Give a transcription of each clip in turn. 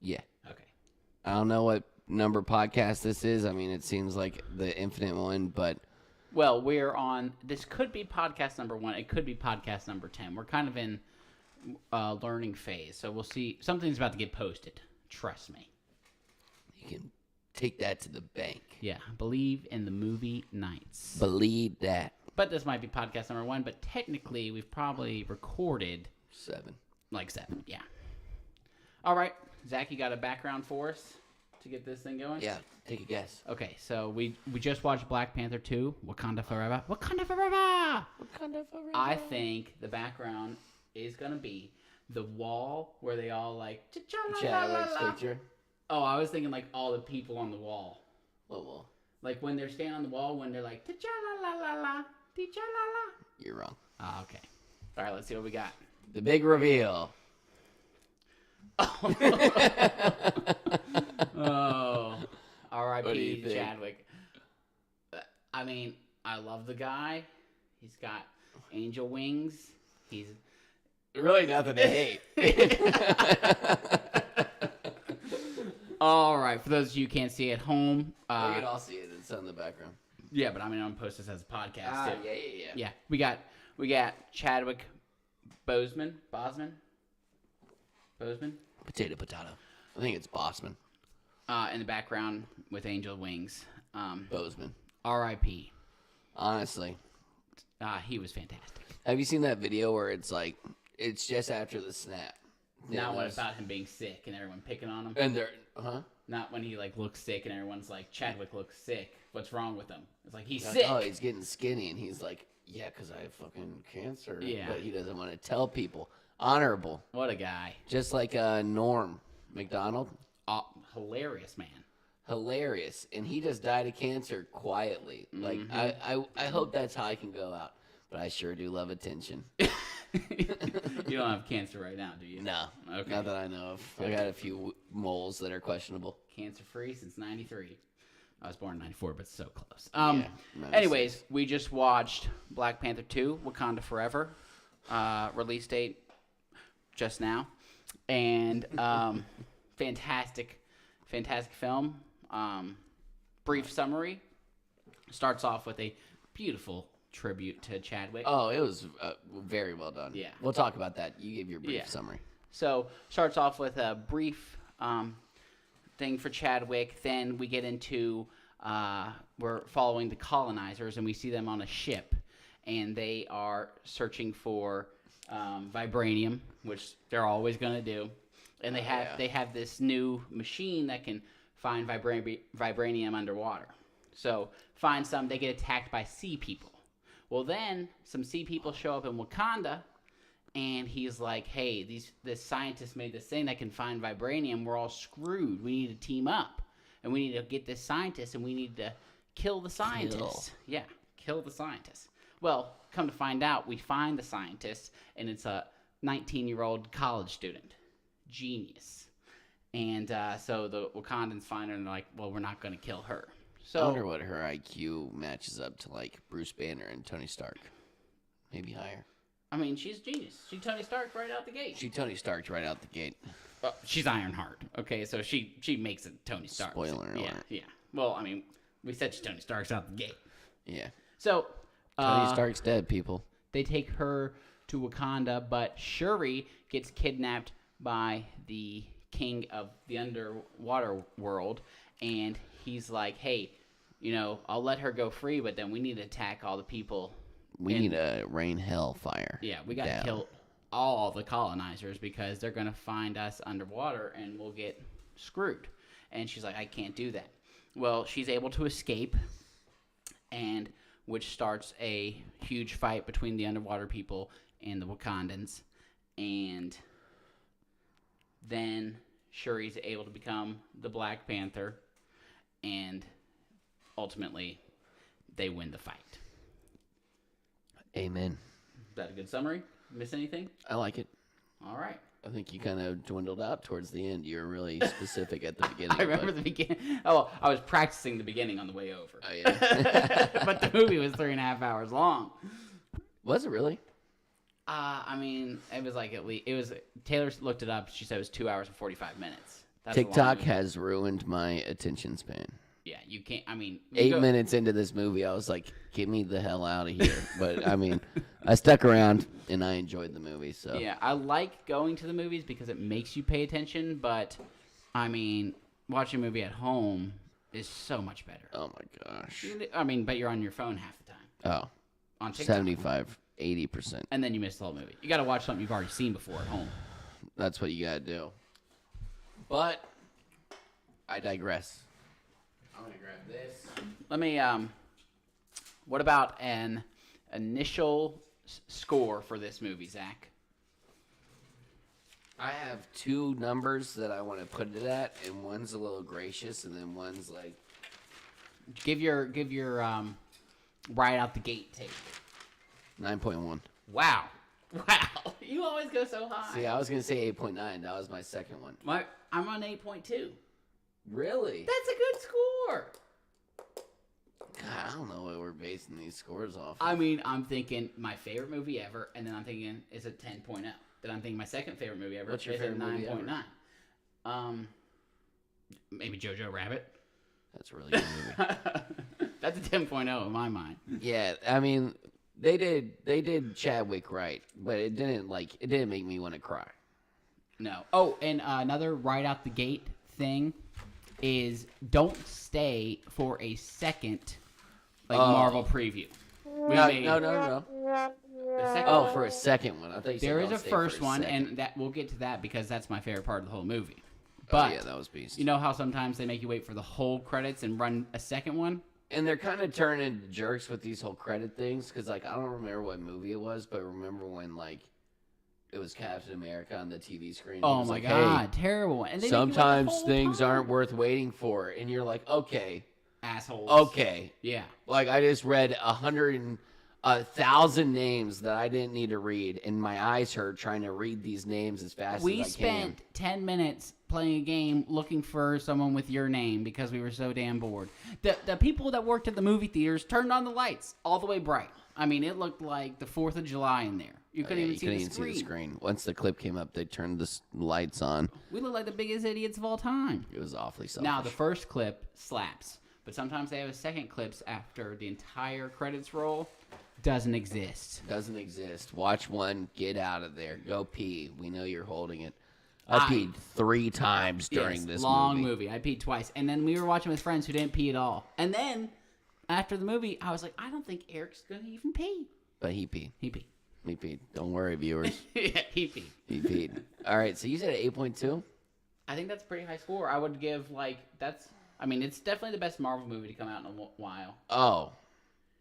Yeah. Okay. I don't know what number podcast this is. I mean, it seems like the infinite one, but Well, we're on. This could be podcast number 1. It could be podcast number 10. We're kind of in learning phase, so we'll see. Something's about to get posted. Trust me. you can take that to the bank. Yeah, believe in the movie nights. Believe that. But this might be podcast number 1. But technically, we've probably recorded 7. like 7. Yeah. All right, Zach, you got a background for us to get this thing going? Yeah, take a guess. Okay, so we just watched Black Panther 2, Wakanda Forever. Wakanda Forever! Wakanda forever. I think the background is going to be the wall where they all like... Chadwick's picture. Oh, I was thinking like all the people on the wall. What wall? Like when they're standing on the wall when they're like... T'Challa-la-la-la, T'Challa-la. You're wrong. Oh, okay. All right, let's see what we got. The big reveal. Oh, What do R.I.P. you think? Chadwick. I mean, I love the guy. He's got angel wings. He's Really nothing to hate. all right. For those of you who can't see at home, We can all see it. It's on the background. yeah, but I mean, I'm gonna post this as a podcast too. Yeah. Yeah, we got Chadwick Boseman. Potato. I think it's Bossman. In the background with angel wings. Bozeman. R.I.P. Honestly. He was fantastic. Have you seen that video where it's like, it's just after the snap? Not what about him being sick and everyone picking on him. And they're, Not when he like looks sick and everyone's like, Chadwick looks sick. What's wrong with him? It's like he's Like, sick. oh, he's getting skinny. And he's like, yeah, because I have fucking cancer. Yeah. But he doesn't want to tell people. Honorable. What a guy. Just like Norm McDonald. Hilarious man. Hilarious. And he just died of cancer quietly. Like, I hope that's how I can go out. But I sure do love attention. You don't have cancer right now, do you? No. Okay. Not that I know of. I got a few moles that are questionable. Cancer free since '93. I was born in '94, but so close. Yeah, Anyways, we just watched Black Panther 2, Wakanda Forever. Release date just now, and fantastic film. Brief summary starts off with a beautiful tribute to Chadwick. Oh, it was very well done. Yeah. We'll talk about that. You gave your brief summary. So starts off with a brief thing for Chadwick. Then we get into we're following the colonizers, and we see them on a ship, and they are searching for vibranium, which they're always going to do. And they have this new machine that can find vibranium underwater. So find some. They get attacked by sea people. Well, then some sea people show up in Wakanda, and he's like, hey, this scientist made this thing that can find vibranium. We're all screwed. We need to team up, and we need to get this scientist, and we need to kill the scientist. Yeah, kill the scientist. Well, come to find out, we find the scientist, and it's a 19-year-old college student. Genius. And so the Wakandans find her, and they're like, well, we're not going to kill her. So, I wonder what her IQ matches up to, like Bruce Banner and Tony Stark. Maybe higher. I mean, she's genius. She Tony Stark right out the gate. She Tony Stark's right out the gate. She's Ironheart. Okay, so she makes it Tony Stark. Spoiler alert. Yeah. Well, I mean, we said she Tony Stark's out the gate. Yeah. So Tony Stark's dead, people. They take her to Wakanda, but Shuri gets kidnapped by the king of the underwater world, and he's like, hey, I'll let her go free, but then we need to attack all the people. We need to rain hellfire. Yeah, we got to kill all the colonizers because they're going to find us underwater and we'll get screwed. And she's like, I can't do that. Well, she's able to escape, and which starts a huge fight between the underwater people and the Wakandans. And then Shuri's able to become the Black Panther, and ultimately they win the fight. Amen. Is that a good summary? Miss anything? I like it. All right. I think you kind of dwindled out towards the end. You were really specific at the beginning. I remember the beginning. Oh, I was practicing the beginning on the way over. Oh, yeah. But the movie was 3.5 hours long. Was it really? I mean, it was like at least, Taylor looked it up. She said it was 2 hours and 45 minutes. That's a long TikTok movie. has ruined my attention span. Yeah, you can't. I mean, 8 minutes into this movie, I was like, "Get me the hell out of here!" But I mean, I stuck around and I enjoyed the movie. So Yeah, I like going to the movies because it makes you pay attention. But I mean, watching a movie at home is so much better. oh my gosh. I mean, but you're on your phone half the time. Oh, On TikTok. 75, 80%. And then you miss the whole movie. You got to watch something you've already seen before at home. That's what you gotta do. But I digress. I'm gonna grab this. Let me. What about an initial score for this movie, Zach? I have two numbers that I want to put it at, and one's a little gracious, and then one's like Give your right out the gate take. 9.1. Wow. You always go so high. See, I was gonna say 8.9. That was my second one. I'm on 8.2. Really? That's a good score. God, I don't know what we're basing these scores off of. I mean, I'm thinking my favorite movie ever, and then I'm thinking it's a 10.0. Then I'm thinking my second favorite movie ever What's your is favorite a movie 9.9. Maybe Jojo Rabbit. That's a really good movie. That's a 10.0 in my mind. Yeah, I mean, they did Chadwick right, but it didn't make me want to cry. No. Oh, and another right out the gate thing is don't stay for a second Marvel preview. No. The second Oh, for a second one. I thought you said there is don't a stay first for a one, second. and that we'll get to that because that's my favorite part of the whole movie. Oh, But yeah, that was beast. you know how sometimes they make you wait for the whole credits and run a second one? And they're kind of turning into jerks with these whole credit things because, like, I don't remember what movie it was, but remember when, like, it was Captain America on the TV screen? Oh was my like, god, hey, terrible one. And they make you wait the sometimes whole things time. aren't worth waiting for, and you're like, okay, assholes. okay. Yeah. Like, I just read 1,000 names that I didn't need to read, and my eyes hurt trying to read these names as fast We as I spent 10 minutes playing a game looking for someone with your name because we were so damn bored. The people that worked at the movie theaters turned on the lights all the way bright. I mean, it looked like the 4th of July in there. You couldn't even see the screen. Once the clip came up, they turned the lights on. We looked like the biggest idiots of all time. It was awfully selfish. Now, the first clip slaps, but sometimes they have a second clips after the entire credits roll. Doesn't exist. Doesn't exist. Watch one, get out of there. Go pee. We know you're holding it. I peed 3 times during this long movie. I peed twice. And then we were watching with friends who didn't pee at all. And then, after the movie, I was like, I don't think Eric's going to even pee. But he peed. He peed. He peed. Don't worry, viewers. Yeah, he peed. He peed. All right, so you said 8.2? I think that's a pretty high score. I would give, it's definitely the best Marvel movie to come out in a while. Oh.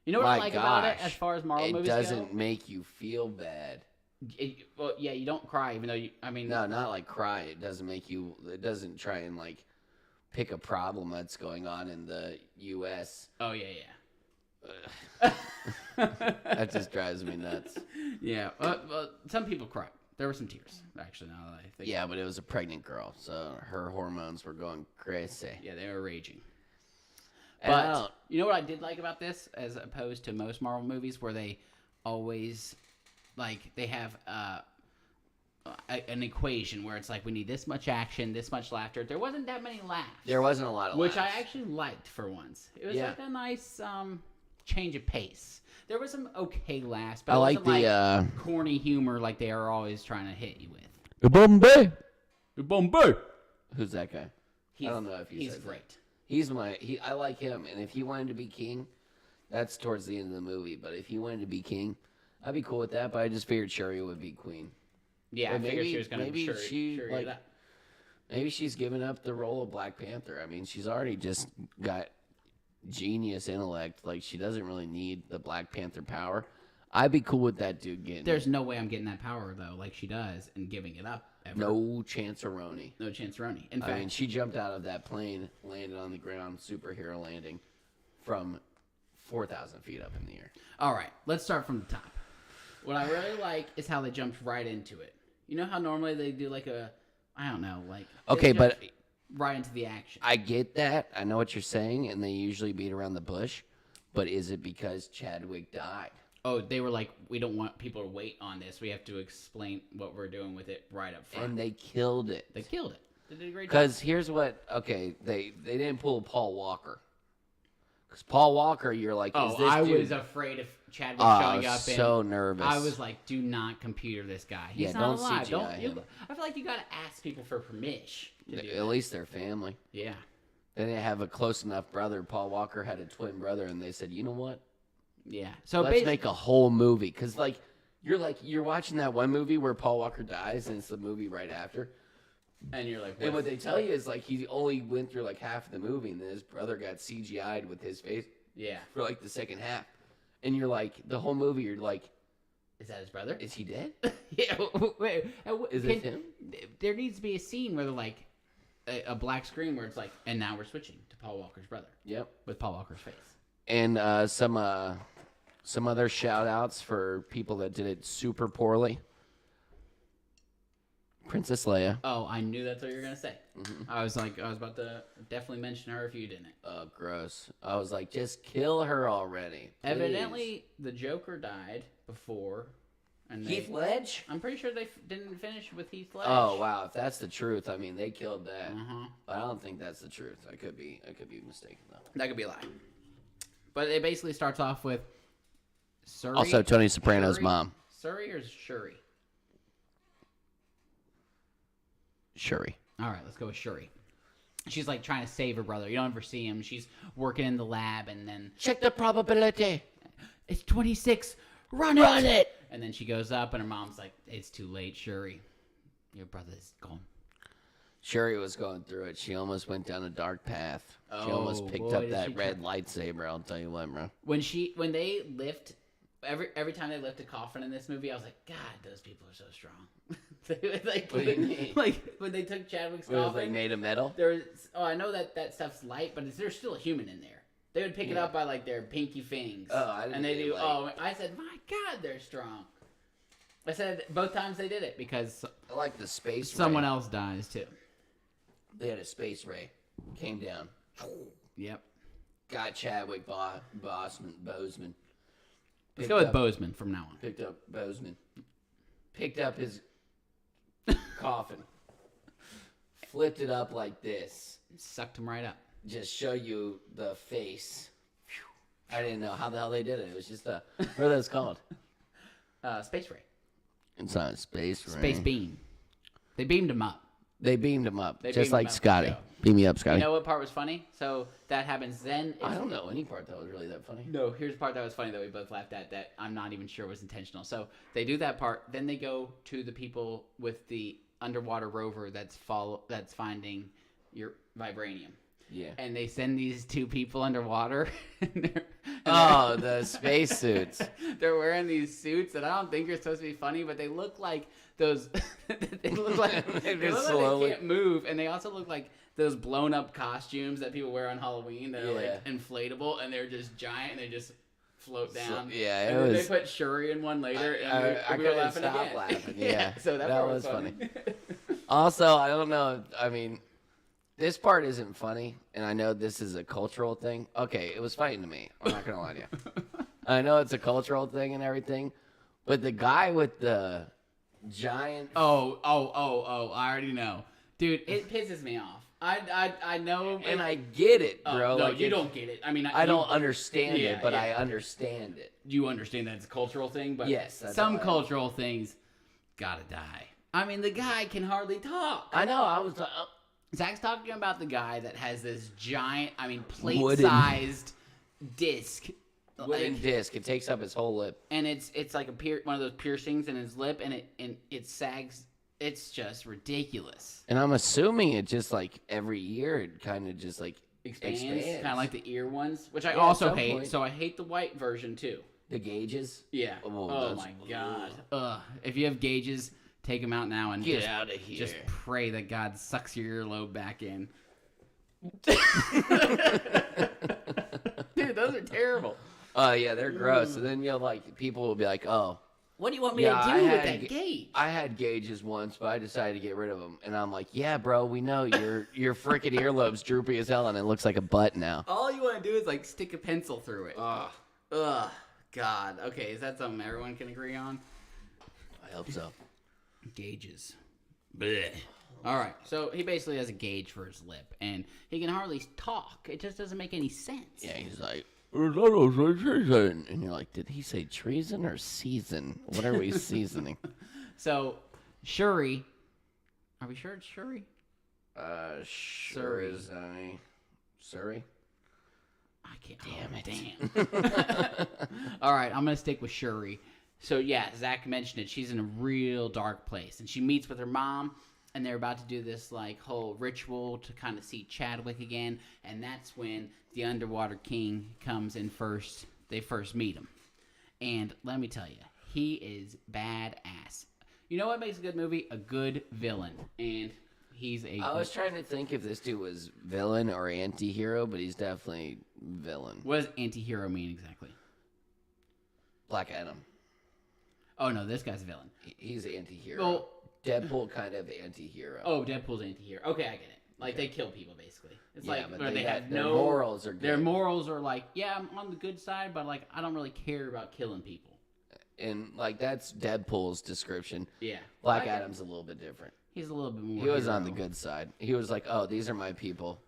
You know what I my like gosh. about it as far as Marvel movies It go? doesn't make you feel bad. Yeah, you don't cry, even though No, not like cry. It doesn't make you. It doesn't try and like pick a problem that's going on in the U.S. Oh yeah. That just drives me nuts. Yeah, well, some people cry. There were some tears, actually. Now that I think. Yeah, but it was a pregnant girl, so her hormones were going crazy. Yeah, they were raging. And But you know what I did like about this, as opposed to most Marvel movies, where they always they have an equation where it's like we need this much action, this much laughter. There wasn't that many laughs. there wasn't a lot of which laughs. I actually liked for once. It was Yeah. like a nice change of pace. There was some okay laughs, but I it like wasn't the corny humor like they are always trying to hit you with. Bombay. Bombay. Who's that guy? I don't know if he's said great. That. I like him, and if he wanted to be king, that's towards the end of the movie. But if he wanted to be king, I'd be cool with that. But I just figured Shuri would be queen. Yeah, Or I figured she was going to maybe sure, she sure like that. maybe she's given up the role of Black Panther. I mean, she's already just got genius intellect. Like she doesn't really need the Black Panther power. I'd be cool with that dude getting. There's no way I'm getting that power though, like she does, and giving it up. Ever. no chance of Roni. No chance, Roni. In fact, I mean, she jumped out of that plane, landed on the ground, superhero landing, from 4,000 feet up in the air. all right, let's start from the top. What I really like is how they jumped right into it. You know how normally they do Okay, but right into the action. I get that. I know what you're saying, and they usually beat around the bush. But is it because Chadwick died? Oh, they were like, we don't want people to wait on this. We have to explain what we're doing with it right up front. And they killed it. They killed it. They did a great job. Because here's what. Okay, they didn't pull Paul Walker. Because Paul Walker, you're like, is this I dude? was afraid of Chadwick I showing was up. so nervous. I was like, do not computer this guy. He's Yeah, not don't alive. CGI him. I feel like you got to ask people for permission to do At least their family. Yeah. They didn't have a close enough brother. Paul Walker had a twin brother, and they said, you know what? Yeah. So Let's make a whole movie. Because, you're watching that one movie where Paul Walker dies, and it's the movie right after. and you're like, And what they tell you is, he only went through, half of the movie, and then his brother got CGI'd with his face yeah. for, the second half. And you're like, the whole movie, you're like, Is that his brother? is he dead? Yeah. Wait, Is it him? There needs to be a scene where they're a black screen where it's and now we're switching to Paul Walker's brother. Yep. With Paul Walker's face. And some other shout-outs for people that did it super poorly. Princess Leia. Oh, I knew that's what you were gonna say. Mm-hmm. I was about to definitely mention her if you didn't. Oh, gross. I was like, just kill her already. Please. Evidently, the Joker died before. And Heath Ledge? I'm pretty sure they didn't finish with Heath Ledge. Oh, wow. If that's the truth, I mean, they killed that. Uh-huh. But I don't think that's the truth. I could be mistaken, though. That could be a lie. But it basically starts off with Surrey. Also, Tony Soprano's mom. Surrey or Shuri? Shuri. All right, let's go with Shuri. She's trying to save her brother. You don't ever see him. She's working in the lab, and then Check the probability. it's 26. Run it! And then she goes up, and her mom's like, "It's too late, Shuri. Your brother's gone." Shuri was going through it. She almost went down a dark path. She Oh, almost picked boy, up did that she red lightsaber. I'll tell you what, bro. When they lift every time they lift a coffin in this movie, I was like, God, those people are so strong. What do you mean? When they took Chadwick's It was coffin, made of metal. there was I know that stuff's light, but there's still a human in there. They would pick it up by their pinky fingers. Oh, I didn't and they think do. it, I said, my God, they're strong. I said both times they did it because I like the space. someone ray. else dies too. They had a space ray. Came down. Yep. Got Chadwick Boseman. Let's go with Bozeman from now on. Picked up Boseman. Picked up his coffin. Flipped it up like this. Sucked him right up. Just show you the face. I didn't know how the hell they did it. It was just what are those called? Space ray. It's not a space ray. Space beam. They beamed him up. They beamed him up, They just beamed like him up for Scotty. show. Beam me up, Scotty. You know what part was funny? So that happens then. I don't know any part that was really that funny. No, here's the part that was funny that we both laughed at that I'm not even sure was intentional. So they do that part, then they go to the people with the underwater rover that's finding your vibranium. Yeah. And they send these two people underwater. The spacesuits. They're wearing these suits that I don't think are supposed to be funny, but they look like those. They look like they can't move, and they also look like those blown up costumes that people wear on Halloween that are inflatable, and they're just giant, and they just float down. So, they put Shuri in one later, and I we were couldn't laughing stop again. laughing. Yeah, so that part was funny. Also, I don't know. I mean, this part isn't funny, and I know this is a cultural thing. Okay, it was funny to me. I'm not gonna lie to you. I know it's a cultural thing and everything, but the guy with the giant. Oh! I already know, dude. It pisses me off. I know, and I get it, bro. No, you don't get it. I mean, I don't understand yeah, it, but yeah. I understand it. You understand that it's a cultural thing, but yes, that's some cultural things gotta die. I mean, the guy can hardly talk. I know. I was. Zach's talking about the guy that has this giant, plate-sized disc. Wooden disc. It takes up his whole lip. And it's like one of those piercings in his lip, and it sags. It's just ridiculous. And I'm assuming it just every year it kind of just Expands. expands. Kind of like the ear ones, which I Yeah, also at some hate. point. So I hate the white version too. The gauges. Yeah. Oh, Oh my God. If you have gauges, take them out now and Get out of here. Just pray that God sucks your earlobe back in. Dude, those are terrible. Oh yeah, they're gross. And then people will be like, "Oh, What do you want me Yeah, to I do with had that gauge? I had gauges once, but I decided to get rid of them." And I'm like, "Yeah, bro, we know your freaking earlobe's droopy as hell, and it looks like a butt now." All you want to do is stick a pencil through it. Ugh. God. Okay, is that something everyone can agree on? I hope so. Gauges. Blech. All right. So he basically has a gauge for his lip, and he can hardly talk. It just doesn't make any sense. Yeah, he's like, and you're like, did he say treason or season? What are we seasoning? So Shuri, are we sure it's Shuri? Sure is Surrey. I can't. Damn. All right, I'm gonna stick with Shuri. So yeah, Zach mentioned it. She's in a real dark place, and she meets with her mom, and they're about to do this like whole ritual to kind of see Chadwick again, and that's when the Underwater King comes in first. They first meet him, and let me tell you, he is badass. You know what makes a good movie? A good villain, and he's a. I was trying to think if this dude was villain or anti-hero, but he's definitely villain. What does anti-hero mean exactly? Black Adam. Oh no, this guy's a villain. He's anti-hero. Well, Deadpool kind of anti-hero. Oh, Deadpool's anti-hero. Okay, I get it. Like they kill people basically. It's like but they have their no morals are good. Their morals are like, yeah, I'm on the good side, but like I don't really care about killing people. And like that's Deadpool's description. Yeah, Black Adam's a little bit different. He's a little bit more. He was hero. on the good side. He was like, "Oh, these are my people.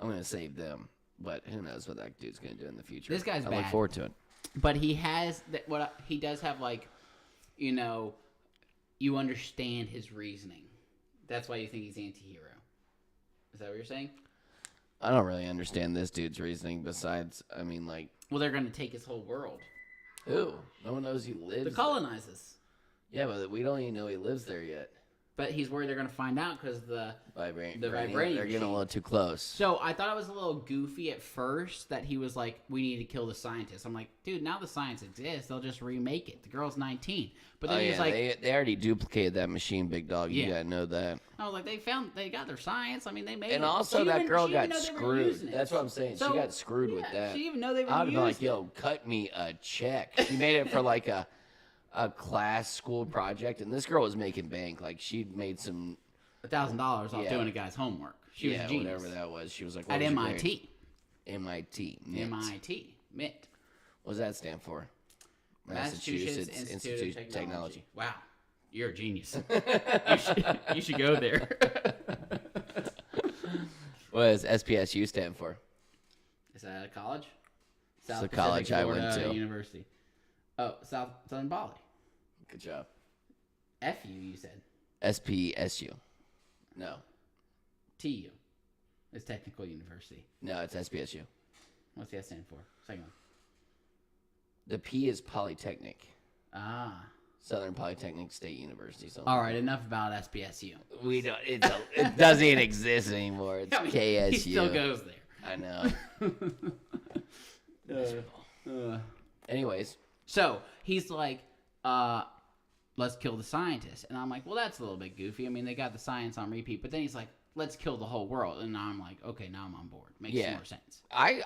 I'm gonna save them." But who knows what that dude's gonna do in the future? This guy's I bad. look forward to it. But he has that. What he does have, like, you know, you understand his reasoning. That's why you think he's anti-hero. Is that what you're saying? I don't really understand this dude's reasoning. Besides, I mean, like, Well, they're going to take his whole world. who? No one knows he lives. The colonizers. Yeah, but we don't even know he lives there yet. But he's worried they're going to find out because the Vibranium. vibranium They're getting machine. a little too close. So I thought it was a little goofy at first that he was like, we need to kill the scientist. I'm like, dude, now the science exists. They'll just remake it. The girl's 19. But then he's like, they already duplicated that machine, big dog. You Yeah. gotta know that. I was like, they got their science. I mean, they made And it. also, She that even- girl she got even know they were screwed. using it. That's what I'm saying. So, she got screwed with yeah, that. She even know they were I'd be using like, it. yo, cut me a check. She made it for like a class school project, and this girl was making bank. Like she'd made some. $1,000 off Yeah. doing a guy's homework. She was a genius. Whatever that was. She was like, what At was your MIT. grade? MIT. MIT. MIT. What does that stand for? Massachusetts Institute of Technology. Wow. You're a genius. you should go there. What does SPSU stand for? Is that a college? It's a college I went to. University. Oh, Southern Bali. Good job. FU, you said. SPSU. No. TU. It's Technical University. No, it's SPSU. What's the S stand for? Second one. The P is Polytechnic. Ah. Southern Polytechnic State University. Something All like right, enough about SPSU. that. We don't. It doesn't even exist anymore. It's I mean, KSU. He still goes there. I know. Anyways, So he's like, let's kill the scientist. And I'm like, well, that's a little bit goofy. I mean, they got the science on repeat. But then he's like, let's kill the whole world. And now I'm like, okay, now I'm on board. Makes more sense. I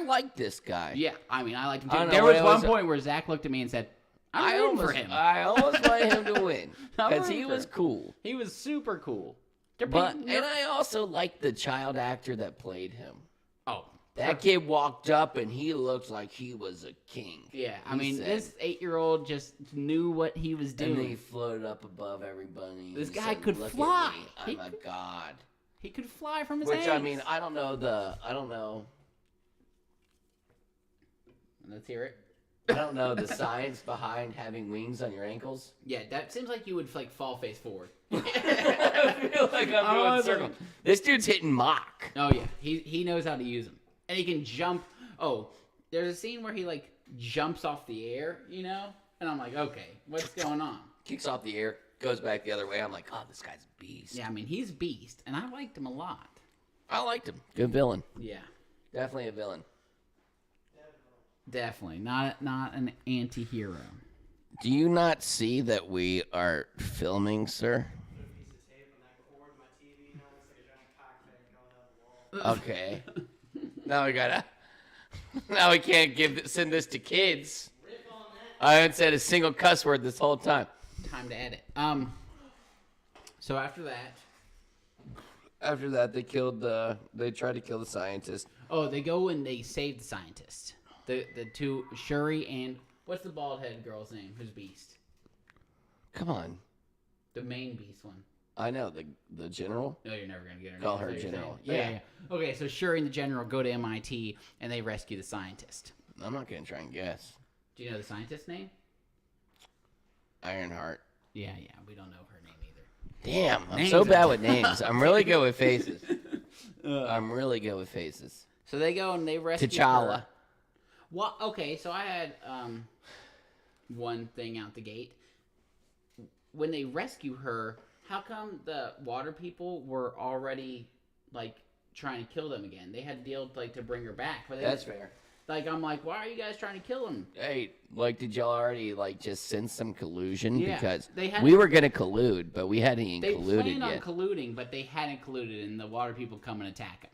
like this guy. Yeah, I mean, I liked him I too. don't There know, was it one was- point where Zach looked at me and said, I'm rooting for him. I almost wanted him to win I'm because he rooting for was him. cool. He was super cool. And I also liked the child actor that played him. Oh. That kid walked up and he looked like he was a king. Yeah, I He mean, said- this 8-year-old just knew what he was And then he doing. floated up above everybody. This He guy said, could "Look at fly. me. He I'm a god." He could fly from his Which eggs. I mean, I don't know. Let's hear it. I don't know the science behind having wings on your ankles. Yeah, that seems like you would like fall face forward. I feel like I'm Oh, doing circle. This dude's hitting Mach. Oh yeah, he knows how to use them, and he can jump. Oh, there's a scene where he like jumps off the air, you know, and I'm like, okay, what's going on? Kicks off the air, goes back the other way. I'm like, oh, this guy's a beast. Yeah, I mean he's beast, and I liked him a lot. I liked him. Good villain. Yeah, Definitely a villain. definitely not an anti-hero. Do you not see that we are filming, sir? Okay. Now we gotta. Now we can't send this to kids. I haven't said a single cuss word this whole time. Time to edit. So after that, After that, they tried to kill the scientist. oh, they go and they save the scientist. The two Shuri and what's the bald head girl's name? Who's Beast? Come on. The main Beast one. I know the general. No, you're never gonna get her Call name. her Is that what you're General. saying? Yeah. Okay, so Shuri and the general go to MIT and they rescue the scientist. I'm not gonna try and guess. Do you know the scientist's name? Ironheart. Yeah, we don't know her name either. Damn, I'm Names so are- bad with names. I'm really good with faces. I'm really good with faces. So they go and they rescue T'Challa. her. Well, okay, so I had one thing out the gate. When they rescue her, how come the water people were already like trying to kill them again? They had to deal like to bring her back. But That's fair. Like I'm like, why are you guys trying to kill him? Hey, like, did y'all already like just sense some collusion? Yeah, Because they had- we were gonna collude, but we hadn't even They colluded planned on yet. colluding, but they hadn't colluded, and the water people come and attack him.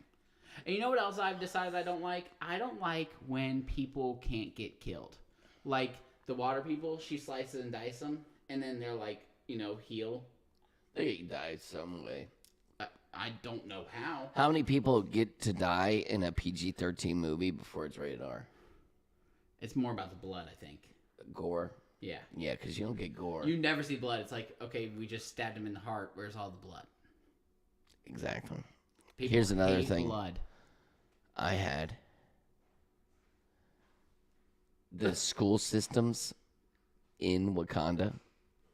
And you know what else I've decided I don't like? I don't like when people can't get killed. Like the water people, she slices and dices them, and then they're like, heal. They died some way. I don't know how. How many people get to die in a PG-13 movie before it's rated R? It's more about the blood, I think. Gore. Yeah. Yeah, because you don't get gore. You never see blood. It's like, okay, we just stabbed him in the heart. Where's all the blood? Exactly. People Here's another hate thing. blood. I had the school systems in Wakanda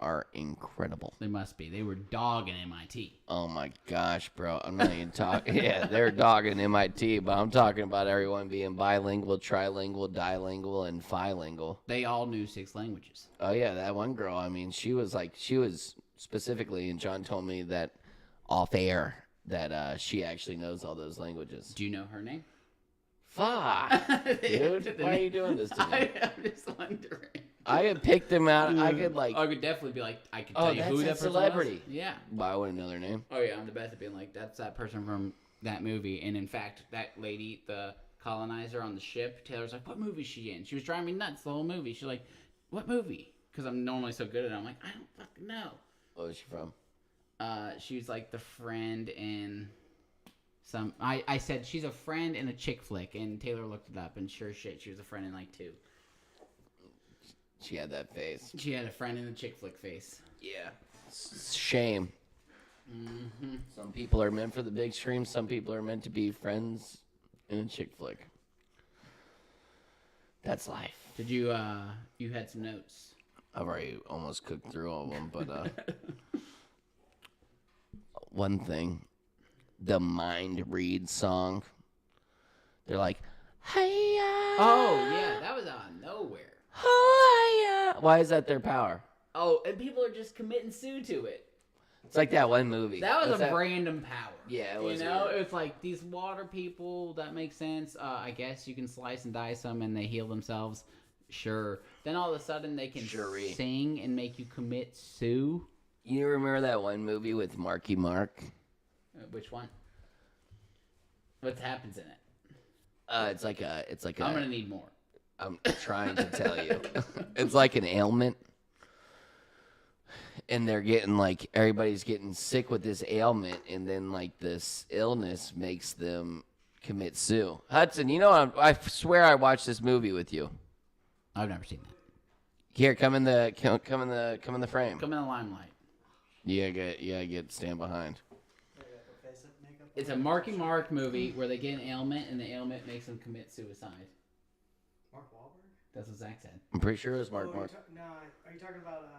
are incredible. They must be. They were dogging MIT. Oh my gosh, bro. I'm not even talking. Yeah, they're dogging MIT, but I'm talking about everyone being bilingual, trilingual, dilingual, and philingual. They all knew 6 languages. Oh, yeah, that one girl. I mean, she was specifically, and John told me that off air, that she actually knows all those languages. Do you know her name? Fuck, dude. Why are you doing this to me? I'm just wondering. I could pick them out. I could, like... I could definitely be like, I could Oh, tell you that's who a that person celebrity. was. Yeah. But I wouldn't know their name. Oh yeah, I'm the best at being like, that's that person from that movie. And in fact, that lady, the colonizer on the ship, Taylor's like, what movie is she in? She was driving me nuts the whole movie. She's like, what movie? Because I'm normally so good at it. I'm like, I don't fucking know. What was she from? She was like the friend in some. I said she's a friend in a chick flick, and Taylor looked it up, and sure shit, she was a friend in like 2. She had that face. She had a friend in a chick flick face. Yeah. Shame. Mm-hmm. Some people are meant for the big screen. Some people are meant to be friends in a chick flick. That's life. Did you? You had some notes. I've already almost cooked through all of them, but one thing, the Mind Read song. They're like, hey. Oh yeah, that was out of nowhere. Why is that their power? Oh, and people are just committing sue to it. It's like that one movie. That was What's a random power. Yeah, it was You know, weird. it's like these water people. That makes sense. I guess you can slice and dice them, and they heal themselves. Sure. Then all of a sudden they can Shuri. sing and make you commit sue. You remember that one movie with Marky Mark? Which one? What happens in it? It's like a. I'm gonna need more. I'm trying to tell you. It's like an ailment. And they're getting like, everybody's getting sick with this ailment. And then like this illness makes them commit sue. Hudson, you know, I swear I watched this movie with you. I've never seen that. Here, come in the frame. Come in the limelight. Get stand behind. It's a Marky Mark movie where they get an ailment and the ailment makes them commit suicide. Mark Wahlberg? That's what Zach said. I'm pretty sure it was Mark Mark. No, are you talking about,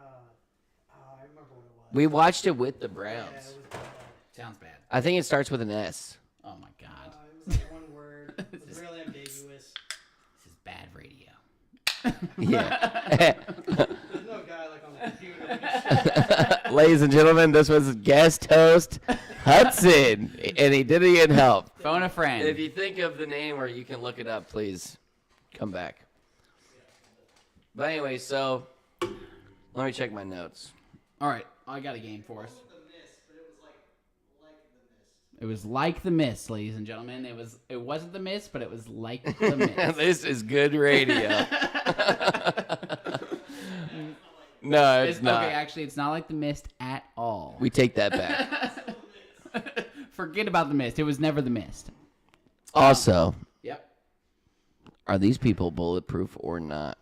I remember what it was. We watched it with the Yeah, Browns. it was, Sounds bad. I think it starts with an S. Oh my god. it was like one word. It was really ambiguous. This is bad radio. Yeah. There's no guy like on the computer. Ladies and gentlemen, this was guest host Hudson, and he didn't even help. Phone a friend. If you think of the name or you can look it up, please come back. But anyway, so let me check my notes. All right, I got a game for us. The mist, but it was like the mist. It was like the mist, ladies and gentlemen. It wasn't the mist, but it was like the mist. This is good radio. No, it's not. Okay, actually, it's not like the mist at all. We take that back. Forget about the mist. It was never the mist. Also, Yep. are these people bulletproof or not?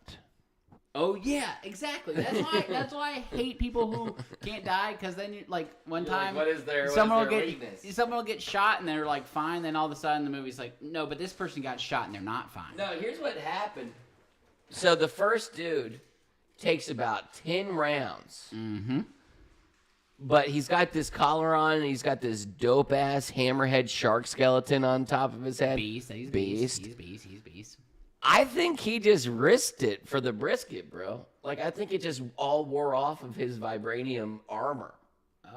Oh yeah, exactly. That's why I hate people who can't die, because then like one You're time like, what is their weakness? someone will get shot and they're like fine, then all of a sudden the movie's like, no, but this person got shot and they're not fine. No, here's what happened. So the first dude takes about 10 rounds. Mm-hmm. But he's got this collar on, and he's got this dope-ass hammerhead shark skeleton on top of his head. Beast. He's beast. I think he just risked it for the brisket, bro. Like, I think it just all wore off of his vibranium armor,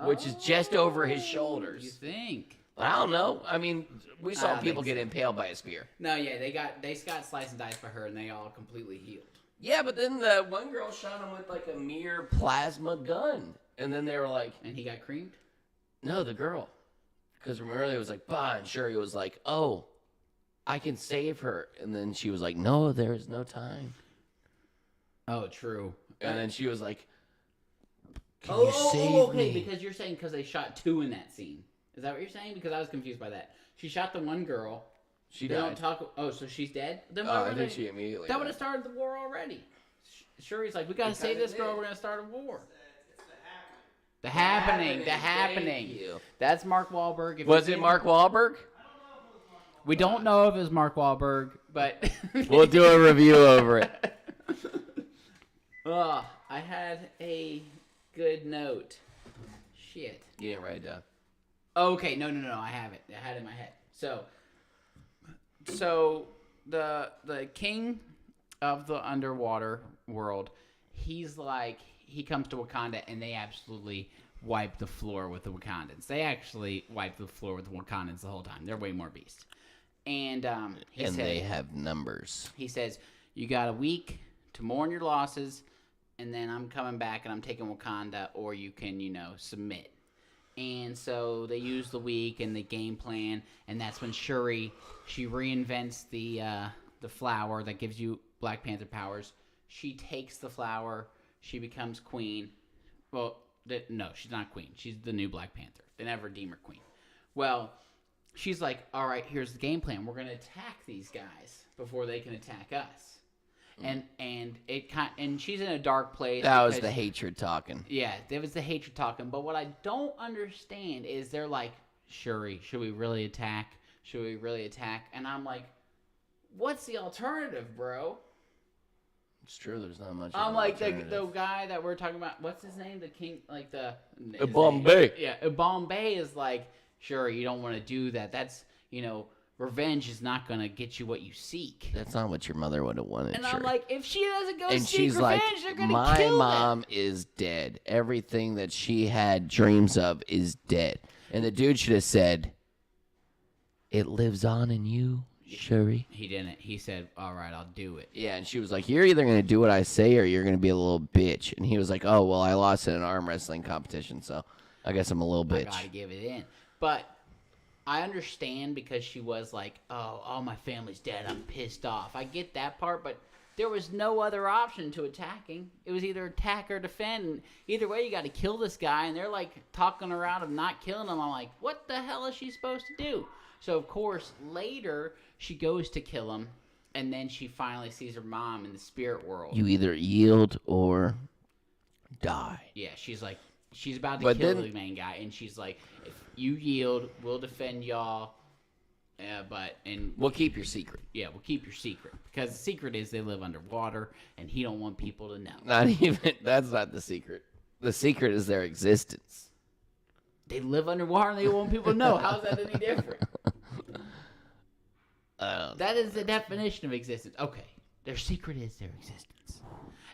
which is just over his shoulders. You think? But I don't know. I mean, we saw don't people think get impaled by a spear. No, yeah, they got slice and dice by her, and they all completely healed. Yeah, but then the one girl shot him with, like, a mere plasma gun. And then they were like... And he got creamed? No, the girl. Because remember, it was like, bah, and Shuri was like, oh, I can save her. And then she was like, no, there is no time. Oh, true. And then she was like, can you save me? Because you're saying because they shot 2 in that scene. Is that what you're saying? Because I was confused by that. She shot the one girl. She they died. don't talk... Oh, so she's dead? Then why Oh, were I think they... she immediately That died. would have started the war already. Shuri's like, we got to save this girl. We're going to start a war. The Happening. Thank you. That's Mark Wahlberg. If Was it Mark Wahlberg? We don't know if it was Mark Wahlberg, but... We'll do a review over it. I had a good note. Shit. You didn't write it down. Okay, no, I have it. I had it in my head. So the king of the underwater world, he's like, he comes to Wakanda and they absolutely wipe the floor with the Wakandans. They actually wipe the floor with the Wakandans the whole time. They're way more beast. And they have numbers. He says, you got a week to mourn your losses, and then I'm coming back and I'm taking Wakanda, or you can, submit. And so they use the week and the game plan, and that's when Shuri, she reinvents the flower that gives you Black Panther powers. She takes the flower, she becomes queen. Well, no, she's not queen. She's the new Black Panther. They never deem her queen. Well, she's like, all right, here's the game plan. We're going to attack these guys before they can attack us. And she's in a dark place. That was the hatred talking. Yeah, that was the hatred talking. But what I don't understand is they're like, Shuri, should we really attack? Should we really attack? And I'm like, what's the alternative, bro? It's true. There's not much. I'm like the guy that we're talking about. What's his name? The king, like the Bombay. Yeah, Bombay is like, sure, you don't want to do that. That's revenge is not gonna get you what you seek. That's not what your mother would have wanted. And sure. I'm like, if she doesn't go and seek she's revenge, like, they're gonna my kill mom them. is dead. Everything that she had dreams of is dead. And the dude should have said, it lives on in you, Shuri. He didn't. He said, all right, I'll do it. Yeah, and she was like, you're either going to do what I say or you're going to be a little bitch. And he was like, oh, well, I lost in an arm wrestling competition, so I guess I'm a little bitch. I gotta give it in. But I understand, because she was like, oh, all my family's dead. I'm pissed off. I get that part, but there was no other option to attacking. It was either attack or defend. Either way, you got to kill this guy. And they're like talking her out of not killing him. I'm like, what the hell is she supposed to do? So, of course, later she goes to kill him. And then she finally sees her mom in the spirit world. You either yield or die. Yeah, she's like, she's about to kill the main guy. And she's like, if you yield, we'll defend y'all. And we'll keep your secret. Yeah, we'll keep your secret, because the secret is they live underwater, and he don't want people to know. Not even. That's not the secret. The secret is their existence. They live underwater, and they don't want people to know. How's that any different? That is the definition of existence. Okay, their secret is their existence.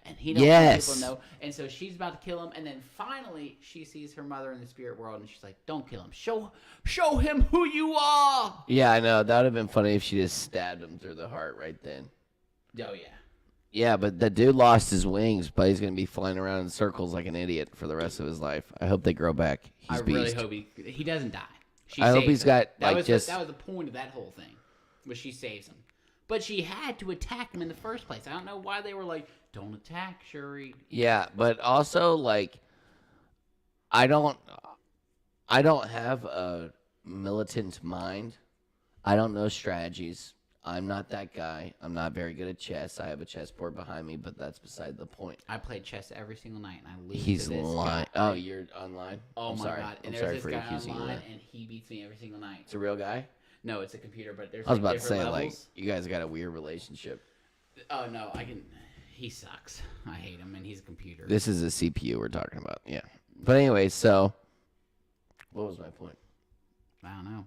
And he don't want people to know. And so she's about to kill him. And then finally, she sees her mother in the spirit world. And she's like, don't kill him. Show him who you are. Yeah, I know. That would have been funny if she just stabbed him through the heart right then. Oh, yeah. Yeah, but the dude lost his wings, but he's going to be flying around in circles like an idiot for the rest of his life. I hope they grow back. He's really hope he doesn't die. I hope he's got, that was the point of that whole thing, was she saves him. But she had to attack him in the first place. I don't know why they were like, don't attack, Shuri. Yeah, but also, like, I don't have a militant mind. I don't know strategies. I'm not that guy. I'm not very good at chess. I have a chessboard behind me, but that's beside the point. I played chess every single night, and I lose He's to this lying. guy. Oh, you're online? Oh I'm my sorry. god! And I'm there's sorry this for guy accusing you of online, that. and he beats me every single night. It's a real guy? No, it's a computer, but there's I was like about to different say, like, levels. you guys got a weird relationship. Oh no, I can. He sucks. I hate him, and he's a computer. This is a CPU we're talking about. Yeah. But anyway, so what was my point? I don't know.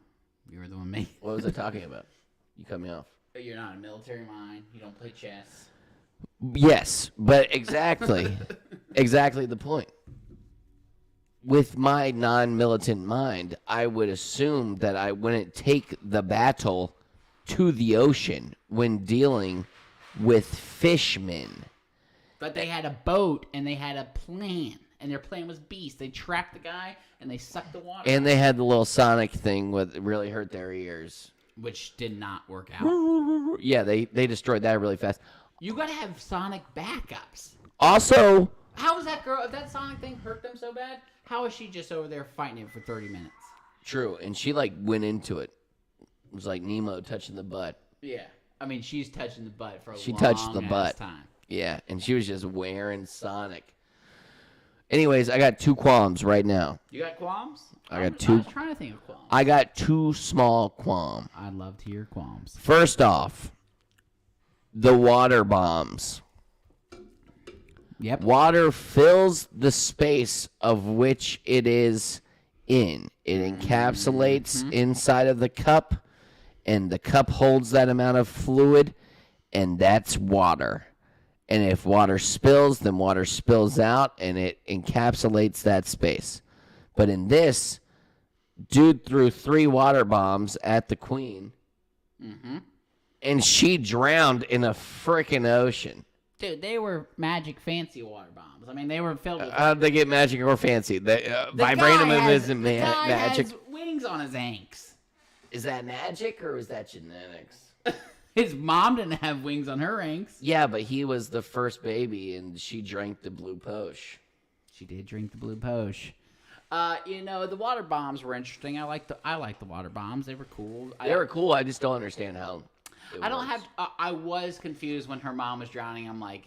You were the one making. What was I talking about? You cut me off. You're not a military mind. You don't play chess. Yes, but exactly, exactly the point. With my non-militant mind, I would assume that I wouldn't take the battle to the ocean when dealing with fishmen. But they had a boat and they had a plan, and their plan was beast. They trapped the guy and they sucked the water, And they had the little sonic thing with really hurt their ears. which did not work out. Yeah, they destroyed that really fast. You gotta have sonic backups. Also, How was that girl? If that sonic thing hurt them so bad, how is she just over there fighting it for 30 minutes? true, and she like went into it. It was like Nemo touching the butt. Yeah, I mean she's touching the butt for a She long touched the ass butt. time. Yeah, and she was just wearing Sonic. Anyways, I got two qualms right now. You got qualms? I got two. I was trying to think of qualms. I got two small qualms. I'd love to hear qualms. First off, the water bombs. Yep. Water fills the space of which it is in. It encapsulates inside of the cup, and the cup holds that amount of fluid, and that's water. And if water spills, then water spills out, and it encapsulates that space. But in this, dude threw 3 water bombs at the queen, and she drowned in a freaking ocean. Dude, they were magic fancy water bombs. I mean, they were filled with... How'd they get magic or fancy? The Vibranium guy isn't the guy magic. has wings on his anks. Is that magic or is that genetics? His mom didn't have wings on her anks. Yeah, but he was the first baby, and she drank the blue posh. She did drink the blue posh. The water bombs were interesting. I like the water bombs. They were cool. They were cool. I just don't understand how. I don't have. I was confused when her mom was drowning. I'm like,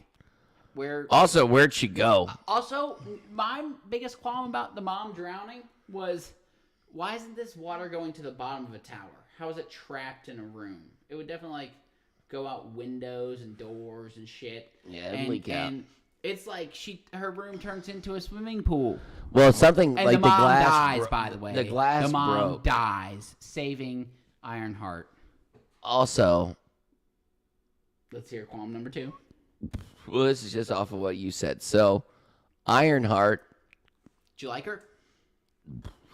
where? Also, where'd she go? Also, my biggest qualm about the mom drowning was, why isn't this water going to the bottom of a tower? How is it trapped in a room? It would definitely like go out windows and doors and shit. Yeah, it'd leak out. And it's like her room turns into a swimming pool. Well, something And like the mom glass dies, by the way. The glass The mom broke. dies, saving Ironheart. Also, Let's hear qualm number 2. well, this is just off of what you said. So, Ironheart, Did you like her?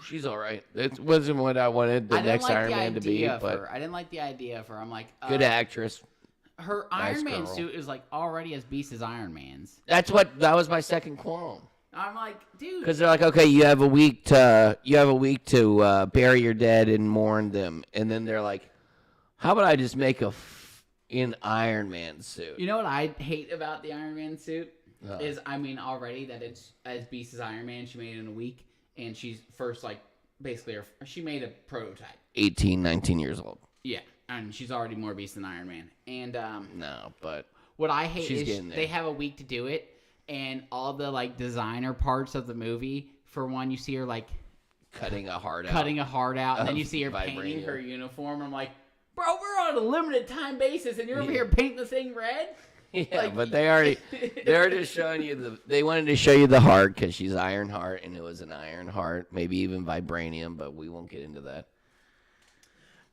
she's all right. It wasn't what I wanted the I didn't next like Iron the Man to be, idea of but her. I didn't like the idea of her. I'm like, good actress. her Nice Iron Man girl. suit is like already as beast as Iron Man's. That was my second qualm. I'm like, dude. Because they're like, okay, you have a week to bury your dead and mourn them, and then they're like, how about I just make an Iron Man suit? You know what I hate about the Iron Man suit Uh. is, I mean, already that it's as beast as Iron Man. She made it in a week, and she's first like basically she made a prototype. 18, 19 years old. Yeah, and she's already more beast than Iron Man. And No, but what I hate She's is getting there. they have a week to do it, and all the like designer parts of the movie. For one, you see her like cutting a heart out, and then you Of see her painting vibranium. her uniform. I'm like, bro, we're on a limited time basis, and you're over here painting the thing red. Yeah, Like- but they're just showing you they wanted to show you the heart because she's Iron Heart, and it was an Iron Heart, maybe even vibranium, but we won't get into that.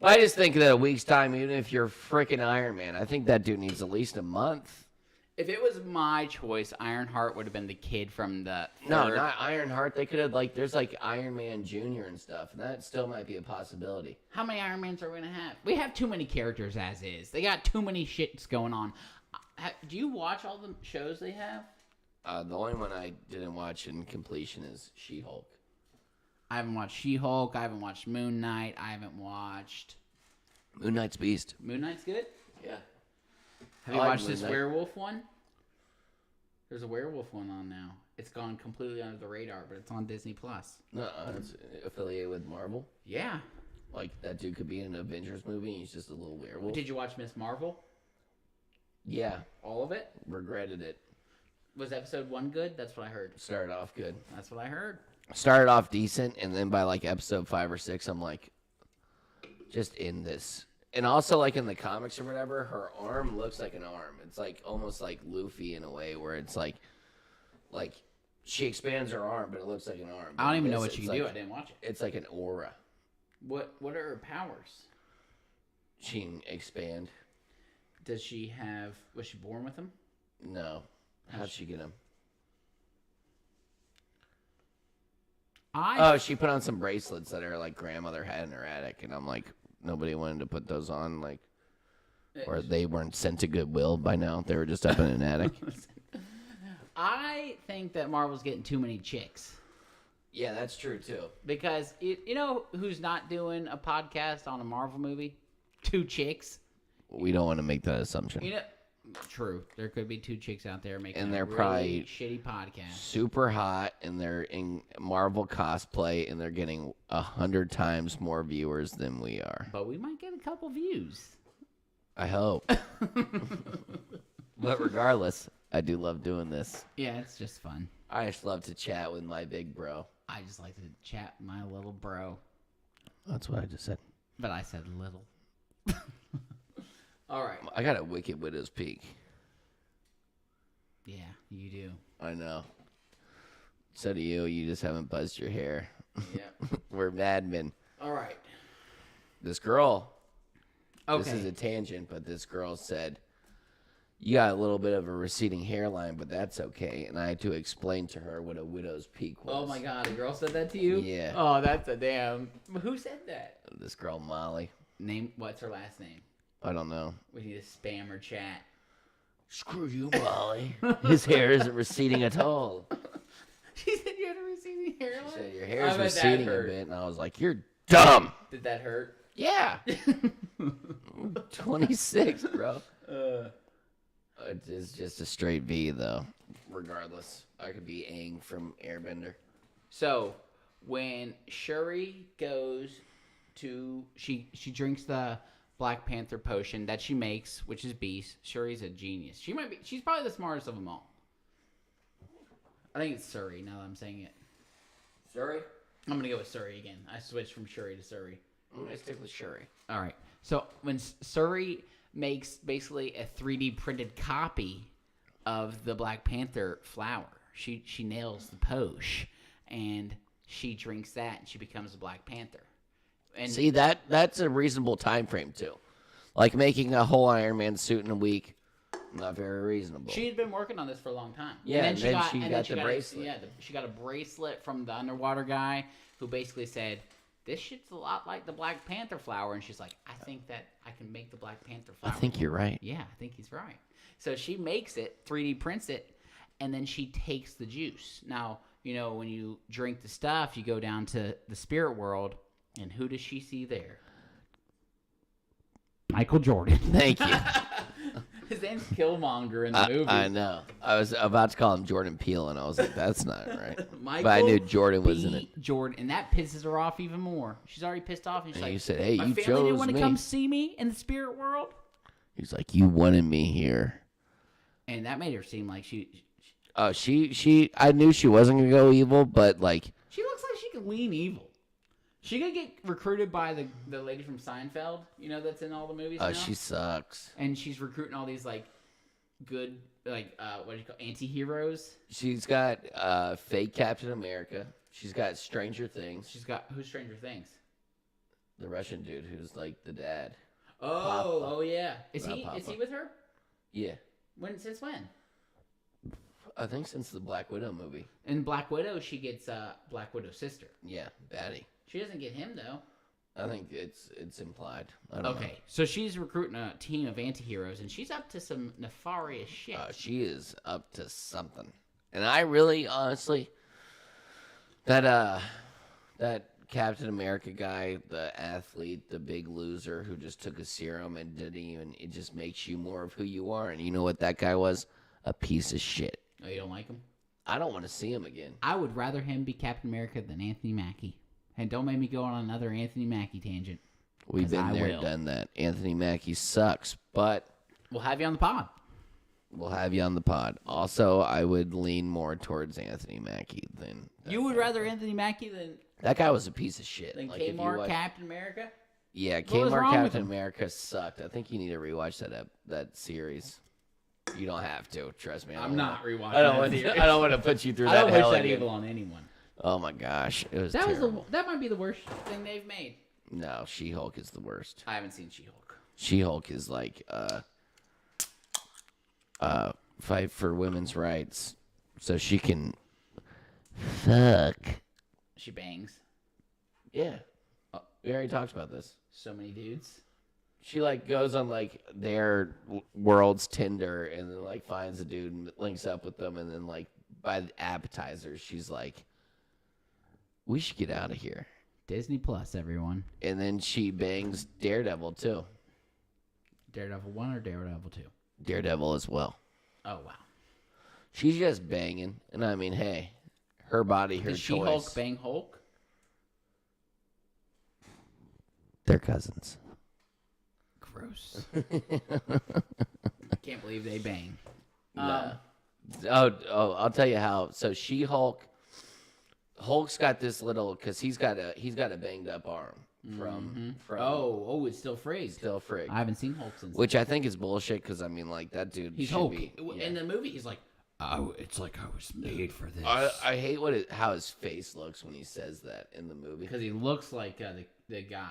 But I just think that a week's time, even if you're freaking Iron Man, I think that dude needs at least a month. If it was my choice, Ironheart would have been the kid from the No, third- not Iron Heart. They could have there's like Iron Man Jr. and stuff, and that still might be a possibility. How many Iron Mans are we gonna have? We have too many characters as is. They got too many shits going on. Do you watch all the shows they have? The only one I didn't watch in completion is She-Hulk. I haven't watched She-Hulk. I haven't watched Moon Knight. I haven't watched Moon Knight's Beast. Moon Knight's good. Yeah. Have you I like watched Moon this Knight. werewolf one? There's a werewolf one on now. It's gone completely under the radar, but it's on Disney Plus. No, it's affiliated with Marvel. Yeah. Like that dude could be in an Avengers movie and he's just a little werewolf. Did you watch Miss Marvel? Yeah, All of it? regretted it. Was episode 1 good? That's what I heard. Started off good. That's what I heard. Started off decent, and then by like episode 5 or 6, I'm like, just in this. And also, like in the comics or whatever, her arm looks like an arm. It's like almost like Luffy in a way, where it's like she expands her arm, but it looks like an arm. I don't even know This, what she it's can do. like- I didn't watch it. It's like an aura. What are her powers? She can expand. Does she have... Was she born with them? No, how'd she get them? Oh, she put on some bracelets that her like grandmother had in her attic, and I'm like, nobody wanted to put those on, like, or they weren't sent to Goodwill by now. They were just up in an attic. I think that Marvel's getting too many chicks. Yeah, that's true too. Because, you know who's not doing a podcast on a Marvel movie? 2 chicks. We don't want to make that assumption. You know, true. There could be 2 chicks out there making And they're a really probably shitty podcast. Super hot, and they're in Marvel cosplay, and they're getting 100 times more viewers than we are. But we might get a couple views. I hope. But regardless, I do love doing this. Yeah, it's just fun. I just love to chat with my big bro. I just like to chat with my little bro. That's what I just said. But I said little. All right. I got a wicked widow's peak. Yeah, you do. I know. So do you. You just haven't buzzed your hair. Yeah. We're madmen. All right. This girl. Okay. This is a tangent, but this girl said, you got a little bit of a receding hairline, but that's okay. And I had to explain to her what a widow's peak was. Oh my God, a girl said that to you? Yeah. Oh, that's a damn. Who said that? This girl, Molly. What's her last name? I don't know. We need to spam her chat. Screw you, Molly. His hair isn't receding at all. She said you had a receding hairline? She said, your I hair's bet that receding a hurt. bit. And I was like, you're dumb. Did that hurt? Yeah. 26, bro. It's just a straight V, though. Regardless. I could be Aang from Airbender. So, when Shuri goes to... She drinks the Black Panther potion that she makes, which is Beast. Shuri's a genius. She's probably the smartest of them all. I think it's Suri, now that I'm saying it. Shuri? I'm going to go with Suri again. I switched from Shuri to Suri. I'm going to stick with Shuri. All right. So when Suri makes basically a 3D printed copy of the Black Panther flower, she nails the posh, and she drinks that, and she becomes a Black Panther. And See, that's a reasonable time frame, too. Like making a whole Iron Man suit in a week, not very reasonable. she had been working on this for a long time. Yeah, and then she got the bracelet. she got a bracelet from the underwater guy who basically said, this shit's a lot like the Black Panther flower. And she's like, I think that I can make the Black Panther I flower. think you're right. Yeah, I think he's right. So she makes it, 3D prints it, and then she takes the juice. Now, you know, when you drink the stuff, you go down to the spirit world, and who does she see there? Michael Jordan. Thank you. His name's Killmonger in the movie. I know. I was about to call him Jordan Peele, and I was like, that's not right. Michael But I knew Jordan was in B. it. Jordan, and that pisses her off even more. She's already pissed off, and she's And like, you said, hey, my you family chose didn't want to me. come see me in the spirit world. He's like, you wanted me here. And that made her seem like she Oh, she. I knew she wasn't gonna go evil, but like, looks like she could lean evil. She could get recruited by the lady from Seinfeld, you know, that's in all the movies now. she sucks. And she's recruiting all these, like, good, like, what do you call anti-heroes? She's got fake Captain America. She's got Stranger Things. She's got, who's Stranger Things? The Russian dude who's like the dad. Oh, yeah. Is Not he Papa. with her? Yeah, Since when? I think since the Black Widow movie. In Black Widow, she gets Black Widow's sister. Yeah, baddie. She doesn't get him, though. I think it's implied. I don't know. So she's recruiting a team of anti-heroes, and she's up to some nefarious shit. She is up to something. And I really, honestly, that Captain America guy, the athlete, the big loser who just took a serum and didn't even, it just makes you more of who you are. And you know what that guy was? A piece of shit. Oh, you don't like him? I don't want to see him again. I would rather him be Captain America than Anthony Mackie. And don't make me go on another Anthony Mackie tangent. We've 'Cause been I there, will. done that. Anthony Mackie sucks, but We'll have you on the pod. we'll have you on the pod. Also, I would lean more towards Anthony Mackie than You would rather Anthony Mackie than that guy was a piece of shit. Like, if you Kmart watch- Captain America? Yeah, What was Kmart wrong with Captain him? America sucked. I think you need to rewatch that series. You don't have to. Trust me. I I'm don't not wanna- rewatching I don't that want. series. I don't want to put you through I that don't wish hell that again. evil on anyone. Oh my gosh, it was That terrible. that might be the worst thing they've made. No, She-Hulk is the worst. I haven't seen She-Hulk. She-Hulk is like fight for women's rights so she can fuck. She bangs Yeah. We already talked about this. so many dudes. She like goes on like their world's Tinder and then like finds a dude and links up with them and then like by the appetizers she's like, we should get out of here. Disney Plus, everyone. And then she bangs Daredevil too. Daredevil 1 or Daredevil 2? Daredevil as well. Oh, wow. She's just banging, and I mean, hey, her body, her Did choice. She-Hulk bang Hulk? They're cousins. Gross. Can't believe they bang. Nah. I'll tell you how. So Hulk's got this little because he's got a banged up arm from It's still phrased. Still Frigg, I haven't seen Hulk since. which I think is bullshit because I mean like that dude He's should Hulk. be. Yeah. In the movie, he's like, oh, it's like I was made for this. I hate how his face looks when he says that in the movie. Because he looks like the guy.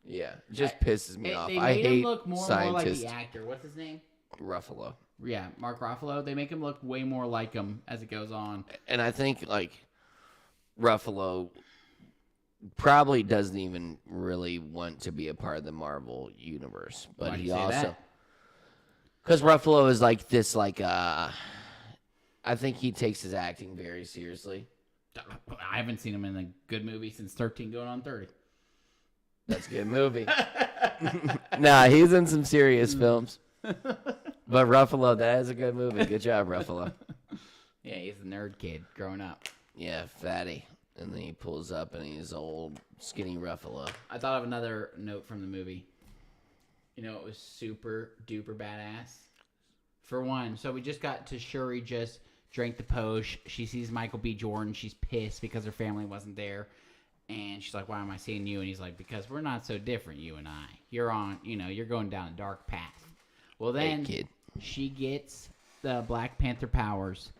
Yeah, it just pisses me off. They I made hate him look more like scientists. the actor. What's his name? Ruffalo. Yeah, Mark Ruffalo. They make him look way more like him as it goes on. And I think like Ruffalo probably doesn't even really want to be a part of the Marvel universe, but Why do he you say also that? because Ruffalo is like this I think he takes his acting very seriously. I haven't seen him in a good movie since 13 going on 30. That's a good movie. Nah, he's in some serious films. But Ruffalo, that is a good movie. Good job, Ruffalo. Yeah, he's the nerd kid growing up. Yeah, fatty. And then he pulls up and he's old, skinny Ruffalo. I thought of another note from the movie. You know, it was super duper badass. For one, so we just got to Shuri just drank the potion. She sees Michael B. Jordan. She's pissed because her family wasn't there. And she's like, why am I seeing you? And he's like, because we're not so different, you and I. You're going down a dark path. Well, then Hey, kid. she gets the Black Panther powers.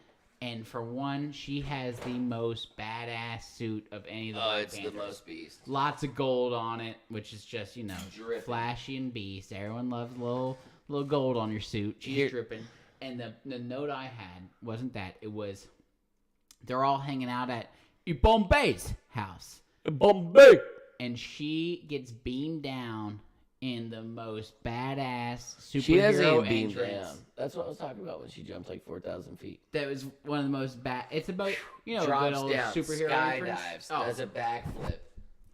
And for one, she has the most badass suit of any of the Black Panthers. beast. Lots of gold on it, which is just, Dripping. flashy and beast. Everyone loves a little gold on your suit. She's Here- dripping. And the note I had wasn't that. It was, they're all hanging out at Bombay's house. Bombay. And she gets beamed down in the most badass superhero She doesn't even beam entrance. down. That's what I was talking about when she jumped like 4,000 feet. That was one of the most bad. It's about, a good Drops old down, superhero entrance. skydives, Oh. does a backflip,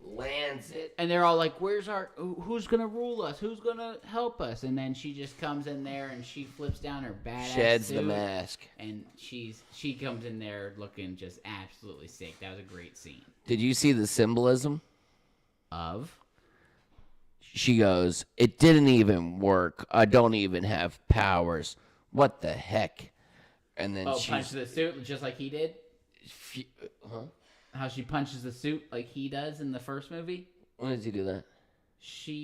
lands it. And they're all like, who's going to rule us? Who's going to help us? And then she just comes in there and she flips down her badass Sheds suit, the mask. and she comes in there looking just absolutely sick. That was a great scene. Did you see the symbolism? Of? She goes, it didn't even work. I don't even have powers. What the heck? And then Punch she's... the suit just like he did? Huh? How she punches the suit like he does in the first movie? When did he do that?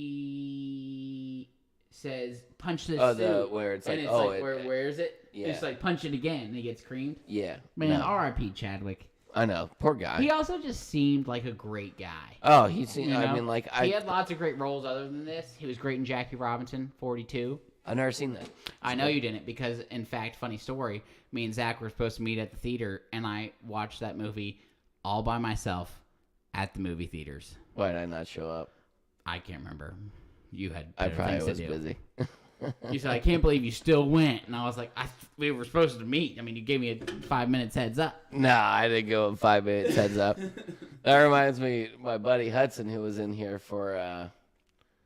She says, punch this Oh, suit. where it's and like, it's oh, like, where is it? yeah. It's like, punch it again, and he gets creamed. Yeah. Man, no. R.I.P. Chadwick. I know. Poor guy. He also just seemed like a great guy. Oh, he seemed... You I know? mean, like... He had lots of great roles other than this. He was great in Jackie Robinson, 42. I've never seen that. I know you didn't because, in fact, funny story, me and Zach were supposed to meet at the theater, and I watched that movie all by myself at the movie theaters. Why did I not show up? I can't remember. You had I better probably things was to do. busy. You said, I can't believe you still went. And I was like, we were supposed to meet. I mean, you gave me a 5 minutes heads up. Nah, I didn't go in 5 minutes heads up. That reminds me, my buddy Hudson, who was in here for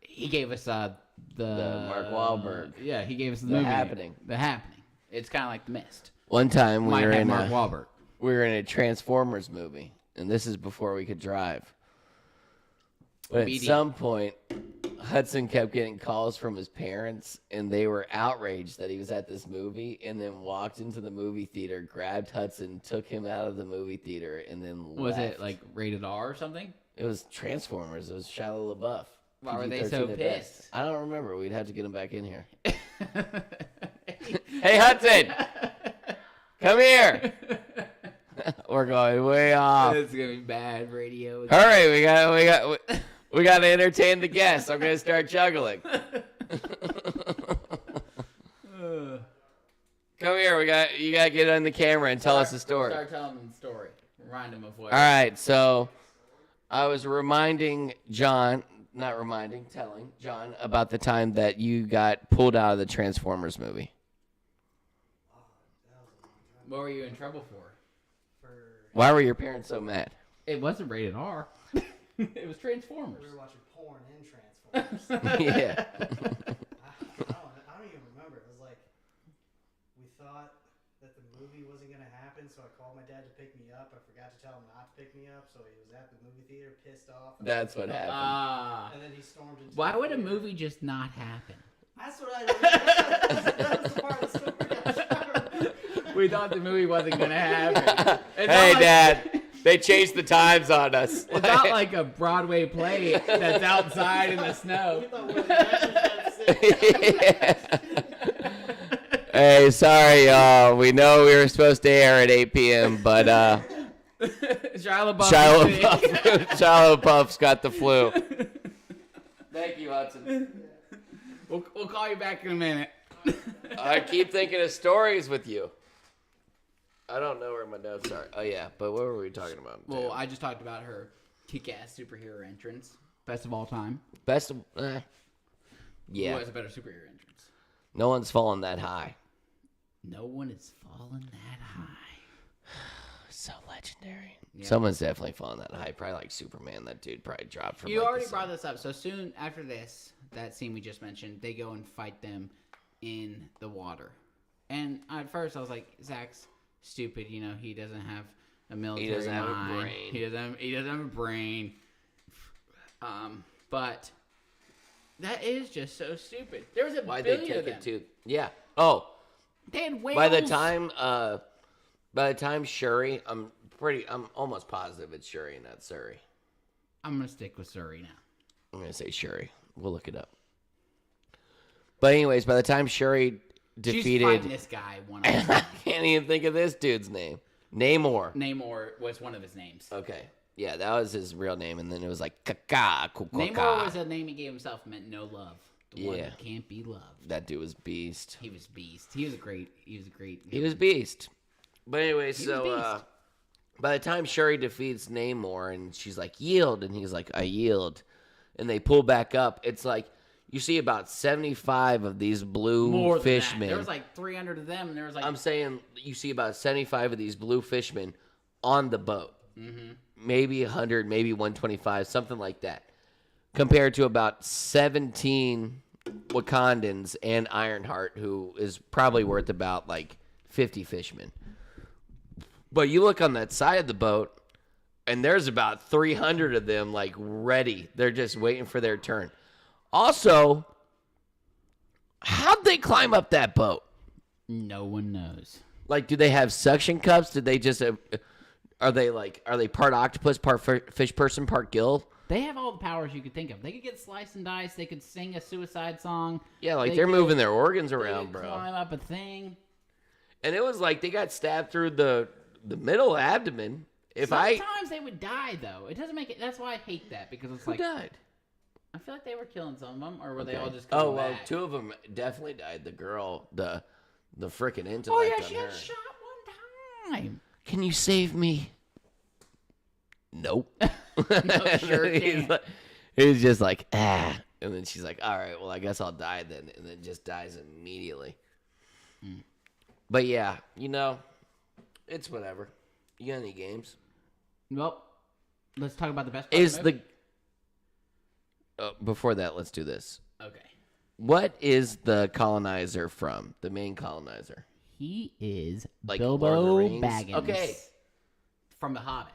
He gave us the Mark Wahlberg. Yeah, he gave us the The movie. Happening. The Happening. It's kind of like The Mist. one time we Might were have in Mark a Wahlberg. we were in a Transformers movie, and this is before we could drive. But at Media. some point, Hudson kept getting calls from his parents, and they were outraged that he was at this movie, and then walked into the movie theater, grabbed Hudson, took him out of the movie theater, and then Was left. it like rated R or something? It was Transformers. It was Shia LaBeouf. Why were they so PG-13 at best. pissed? I don't remember. We'd have to get him back in here. Hey, Hudson! Come here! We're going way off. It's gonna be bad radio. Hurry, we got to entertain the guests. I'm gonna start juggling. Come here, you gotta get on the camera and tell us the story. Start telling them the story. Remind them of what. All right, so I was telling John about the time that you got pulled out of the Transformers movie. What were you in trouble for? Why were your parents so mad? It wasn't rated R. It was Transformers. We were watching porn and Transformers. Yeah. I don't even remember. It was like, we thought that the movie wasn't going to happen, so I called my dad to pick me up. I forgot to tell him not to pick me up, so he was at the movie theater, pissed off. That's what happened. And then he stormed into Why the would a theater. movie just not happen? That's what I that was the part of the story I was trying to remember. We thought the movie wasn't gonna happen. It's Hey, not like- Dad, they changed the times on us. It's not like a Broadway play that's outside in the snow. We thought one of the actors got sick. Hey, sorry, y'all. We know we were supposed to air at 8 p.m., but Shia LaBeouf. Shia LaBeouf's got the flu. Thank you, Hudson. We'll call you back in a minute. I keep thinking of stories with you. I don't know where my notes are. Oh, yeah, but what were we talking about? Well, I just talked about her kick-ass superhero entrance. Best of all time. Best of... yeah. Who has a better superhero entrance? No one's fallen that high. No one is falling that high. So legendary. Yeah. Someone's definitely fallen that high. Probably like Superman. That dude probably dropped from You like, already the brought sun. this up. So soon after this, that scene we just mentioned, they go and fight them in the water. And at first I was like, Zach's stupid. You know, he doesn't have a military doesn't have a mind. brain. He doesn't have a brain. But that is just so stupid. There was a Why'd they billion of take them. it to... Yeah. Oh, They had whales. by the time Shuri, I'm almost positive it's Shuri, not Surrey. I'm gonna stick with Surrey now. I'm going to say Shuri. We'll look it up. But anyways, by the time Shuri She's defeated... fighting this guy one on I one. can't even think of this dude's name. Namor. Namor was one of his names. Okay. Yeah, that was his real name, and then it was like Kaka. Namor was a name he gave himself, meant no love. The one Yeah. that can't be loved. That dude was beast. He was beast. He was great. He was beast. But anyway, so beast. by the time Shuri defeats Namor and she's like, yield, and he's like, I yield, and they pull back up, it's like you see about 75 of these blue More than that. fishmen. There was like 300 of them, and there was like I'm saying you see about 75 of these blue fishmen on the boat. Mm-hmm. Maybe 100, maybe 125, something like that. Compared to about 17 Wakandans and Ironheart, who is probably worth about like 50 fishmen. But you look on that side of the boat, and there's about 300 of them like ready. They're just waiting for their turn. Also, how'd they climb up that boat? no one knows. Like, do they have suction cups? Did they just are they part octopus, part fish person, part gill? They have all the powers you could think of. They could get sliced and diced. They could sing a suicide song. Yeah, like They they're could- moving their organs They around, could bro. climb up a thing. And it was like they got stabbed through the middle abdomen. Sometimes they would die though. It doesn't make it. That's why I hate that because it's Who like died? I feel like they were killing some of them, or were they Okay. all just coming Oh well, back? 2 of them definitely died. The girl, the freaking intellect Oh yeah, on she her. got shot one time. Can you save me? Nope. No, sure can't. He's just like, and then she's like, all right, well, I guess I'll die then, and then just dies immediately. But yeah, it's whatever. You got any games? Well, let's talk about the best part of the movie. Before that, let's do this. Okay. What is the colonizer from? The main colonizer? He is Like Lord of the Bilbo Rings? Baggins. Okay. From The Hobbit.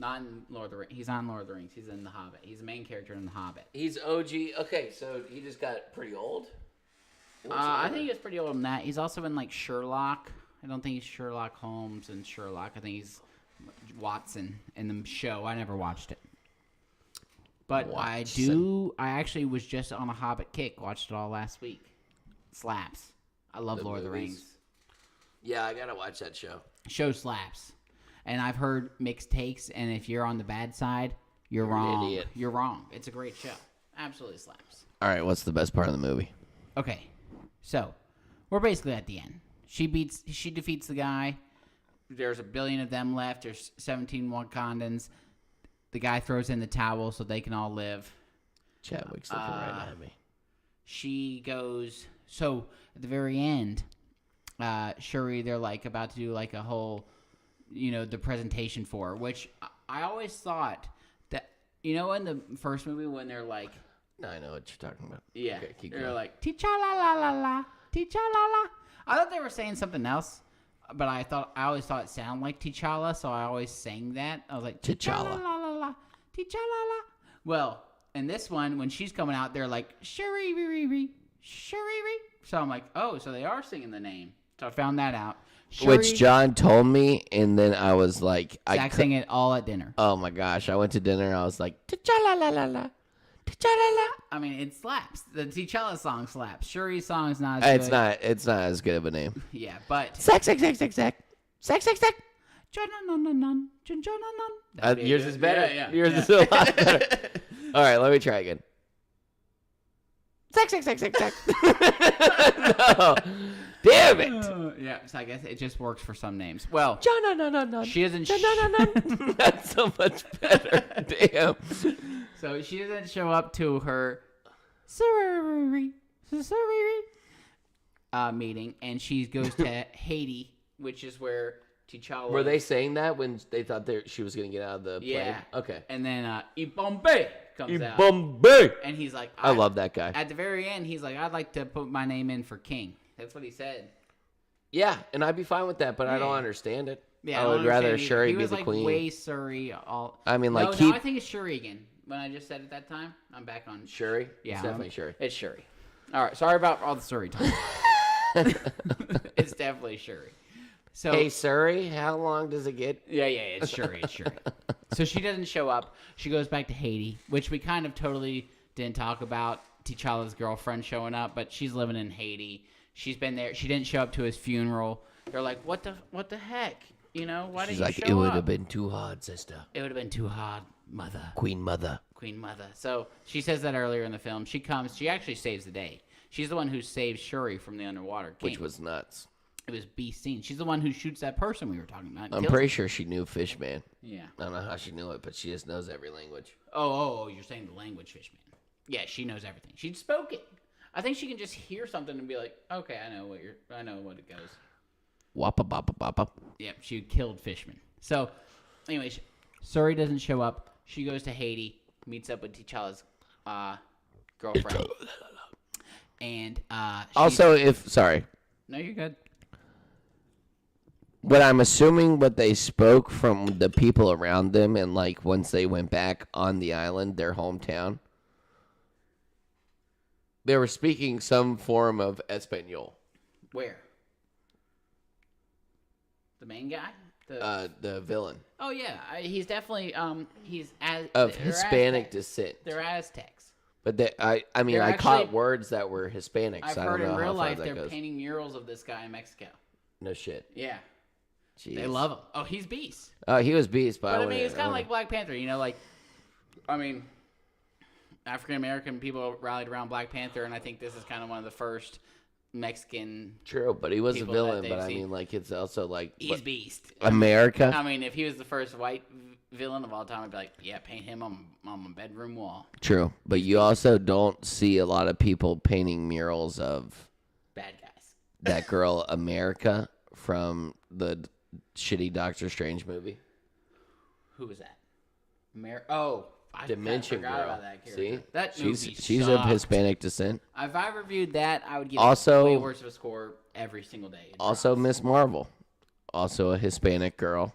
Not in Lord of the Rings. He's not in Lord of the Rings. He's in The Hobbit. He's the main character in The Hobbit. He's OG. Okay, so he just got pretty old? I think he's pretty old in that. He's also in like Sherlock. I don't think he's Sherlock Holmes in Sherlock. I think he's Watson in the show. I never watched it. But Watson. I actually was just on a Hobbit kick. Watched it all last week. Slaps. I love Lord of the Rings. Yeah, I gotta watch that show. Show slaps. And I've heard mixed takes, and if you're on the bad side, you're wrong. An idiot. You're wrong. It's a great show. Absolutely slaps. All right, what's the best part of the movie? Okay, so we're basically at the end. She defeats the guy. There's 1 billion of them left. There's 17 Wakandans. The guy throws in the towel so they can all live. Chadwick's looking right at me. She goes. So at the very end, Shuri, they're like about to do like a whole, the presentation for her, which I always thought that, in the first movie when they're like, No, I know what you're talking about. yeah, Okay, keep they're going. like, Ticha la la la la, Ticha la la. I thought they were saying something else, but I always thought it sounded like T'Challa, so I always sang that. I was like, T'Challa. la la la, Ticha la la. Well, in this one, when she's coming out, they're like, Shuri, Shuri. So I'm like, oh, so they are singing the name. So I found that out. Shuri, Which John told me, and then I was like, Zach sang it all at dinner. Oh my gosh! I went to dinner and I was like, T'Challa la la la, T'Challa la. I mean, it slaps. The T'Challa song slaps. Shuri's song is not as good. It's not as good of a name. Yeah, but Zack. Yours is better. Yeah. Yours is a lot better. All right, let me try again. Zack. No. Damn it. Yeah, so I guess it just works for some names. Well, No. she doesn't. That's so much better. Damn. So she doesn't show up to her meeting, and she goes to Haiti, which is where T'Challa. Were they saying that when they thought she was going to get out of the plane? Yeah. Okay. And then Ibombe comes out, Bombay. and he's like, I love that guy. At the very end, he's like, I'd like to put my name in for King. That's what he said. Yeah, and I'd be fine with that, but I don't Yeah. understand it. Yeah, I would rather Shuri he be was the like queen. way Surrey. I mean, like, no, I think it's Shuri again. When I just said it that time, I'm back on Shuri? Yeah, It's definitely Shuri. It's Shuri. All right, sorry about all the Surrey talk. It's definitely Shuri. So Hey, Surrey, how long does it get? yeah, it's Shuri. So she doesn't show up. She goes back to Haiti, which we kind of totally didn't talk about. T'Challa's girlfriend showing up, but she's living in Haiti. She's been there. She didn't show up to his funeral. They're like, what the heck? Why didn't She's you like, show it would up? have been too hard, sister. It would have been too hard, mother. Queen Mother. Queen Mother. So she says that earlier in the film. She comes. She actually saves the day. She's the one who saves Shuri from the underwater king. Which was nuts. It was beast scene. She's the one who shoots that person we were talking about. I'm pretty sure she knew Fishman. Yeah. I don't know how she knew it, but she just knows every language. Oh, you're saying the language, Fishman. Yeah, she knows everything. She spoke it. I think she can just hear something and be like, okay, I know what it goes. Wappa bappa bappa. Yep, she killed Fishman. So, anyways, Suri doesn't show up. She goes to Haiti, meets up with T'Challa's girlfriend. And Also, sorry. No, you're good. But I'm assuming what they spoke from the people around them, and like once they went back on the island, their hometown, they were speaking some form of Espanol. Where? The main guy? The villain Oh yeah, he's definitely he's of they're Hispanic Aztecs. descent. They're Aztecs. But I mean, They're I actually- caught words that were Hispanic. I've So I heard don't know in real how far life that they're goes. painting murals of this guy in Mexico. No shit. Yeah, Jeez. they love him. Oh, he's beast. Oh, he was beast, but But I mean, wouldn't- it's kind of wouldn't- like Black Panther. African American people rallied around Black Panther, and I think this is kind of one of the first Mexican. True, but he was a people villain. that But they've I seen. mean, like it's also like He's beast. America. I mean, if he was the first white villain of all time, I'd be like, yeah, paint him on my bedroom wall. True, but you also don't see a lot of people painting murals of Bad guys. that girl America from the shitty Doctor Strange movie. Who was that? I Dimension forgot Girl. about that character. See, That movie she's of sucked. Hispanic descent. If I reviewed that, I would give Also- it way worse of a score every single day. It Also, drops. Miss Marvel, also a Hispanic girl,